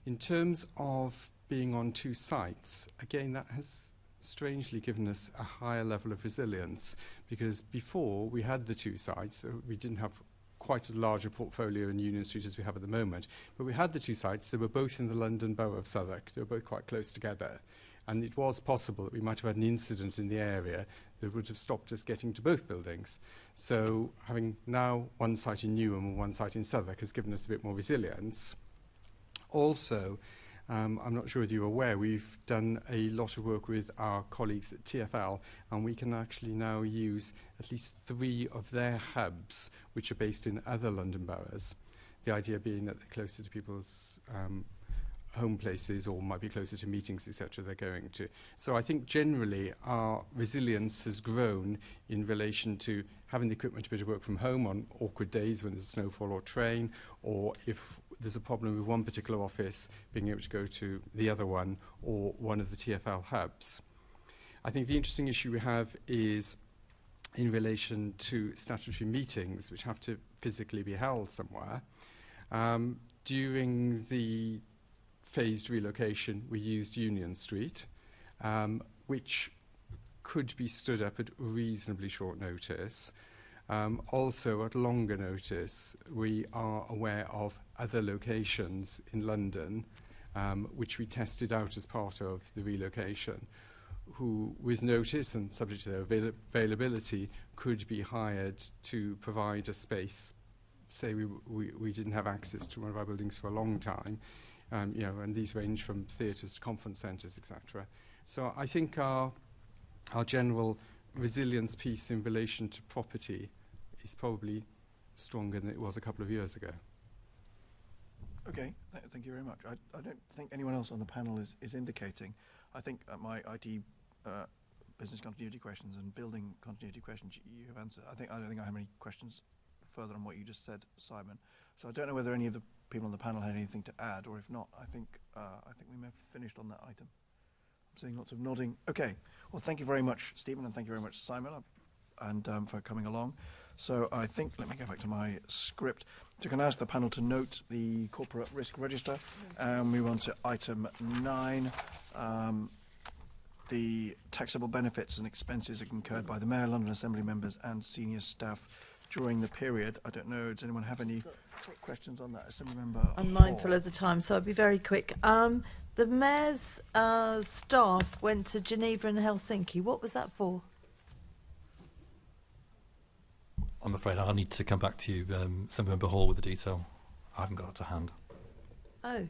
In terms of being on two sites, again, that has strangely given us a higher level of resilience, because before we had the two sites, so we didn't have quite as large a portfolio in Union Street as we have at the moment, but we had the two sites. They were both in the London Borough of Southwark. They were both quite close together, and it was possible that we might have had an incident in the area that would have stopped us getting to both buildings. So having now one site in Newham and one site in Southwark has given us a bit more resilience. Also, I'm not sure if you're aware, we've done a lot of work with our colleagues at TfL, and we can actually now use at least 3 of their hubs, which are based in other London boroughs. The idea being that they're closer to people's home places, or might be closer to meetings, etc. they're going to. So I think generally our resilience has grown in relation to having the equipment to be able to work from home on awkward days when there's snowfall or train, or if there's a problem with one particular office, being able to go to the other one or one of the TfL hubs. I think the interesting issue we have is in relation to statutory meetings, which have to physically be held somewhere. During the phased relocation, we used Union Street, which could be stood up at reasonably short notice. Also, at longer notice, we are aware of other locations in London which we tested out as part of the relocation, who, with notice and subject to their availability, could be hired to provide a space. Say we didn't have access to one of our buildings for a long time, you know, and these range from theatres to conference centres, etc. So I think our general resilience piece in relation to property is probably stronger than it was a couple of years ago. Okay, thank you very much. I don't think anyone else on the panel is indicating. I think my IT business continuity questions and building continuity questions you have answered. I don't think I have any questions further on what you just said, Simon. So I don't know whether any of the people on the panel had anything to add, or if not, I think we may have finished on that item. I'm seeing lots of nodding. Okay, well, thank you very much, Stephen, and thank you very much, Simon, and for coming along. So I think, let me go back to my script. So can I ask the panel to note the corporate risk register and move on to item 9. The taxable benefits and expenses incurred by the Mayor, London Assembly members and senior staff during the period. I don't know, does anyone have any questions on that? Assembly member I'm mindful of the time, so I'll be very quick. The Mayor's staff went to Geneva and Helsinki. What was that for? I'm afraid I'll need to come back to you, Assembly Member Hall, with the detail. I haven't got it to hand. Oh.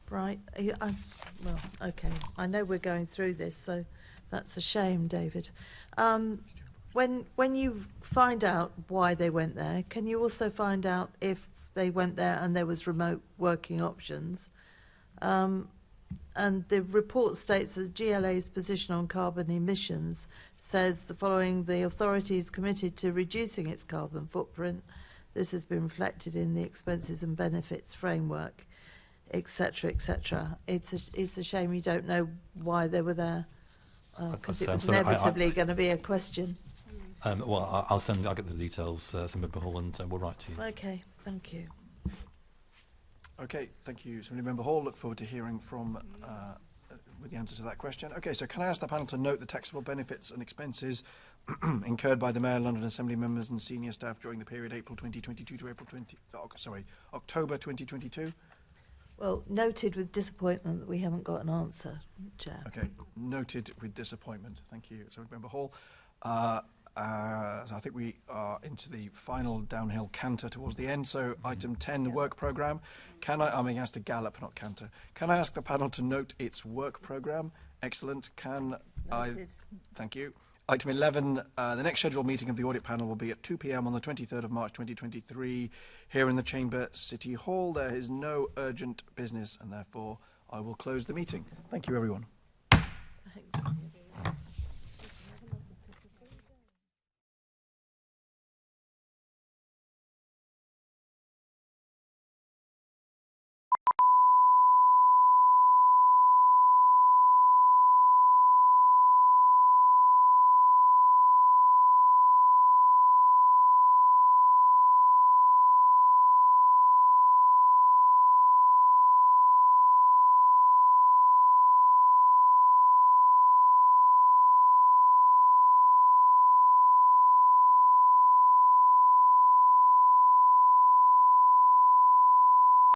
Right. Well, okay. I know we're going through this, so that's a shame, David. When you find out why they went there, can you also find out if they went there and there was remote working options? And the report states that the GLA's position on carbon emissions says the following: the authority is committed to reducing its carbon footprint. This has been reflected in the expenses and benefits framework, etc., etc. It's a shame you don't know why they were there, because it was inevitably going to be a question. Well, I'll get the details, Assembly Member Hall, and we'll write to you. Okay, thank you. Okay, thank you, Assembly Member Hall. Look forward to hearing from with the answer to that question. Okay, so can I ask the panel to note the taxable benefits and expenses incurred by the Mayor, London Assembly members and senior staff during the period April 2022 to October 2022? Well, noted with disappointment that we haven't got an answer, Chair. Okay, noted with disappointment. Thank you, Assembly Member Hall. So I think we are into the final downhill canter towards the end. So item 10, the work programme. I'm being asked to gallop, not canter. Can I ask the panel to note its work programme? Excellent. Noted. Thank you. Item 11, the next scheduled meeting of the audit panel will be at 2 p.m. on the 23rd of March 2023 here in the Chamber, City Hall. There is no urgent business and therefore I will close the meeting. Thank you, everyone.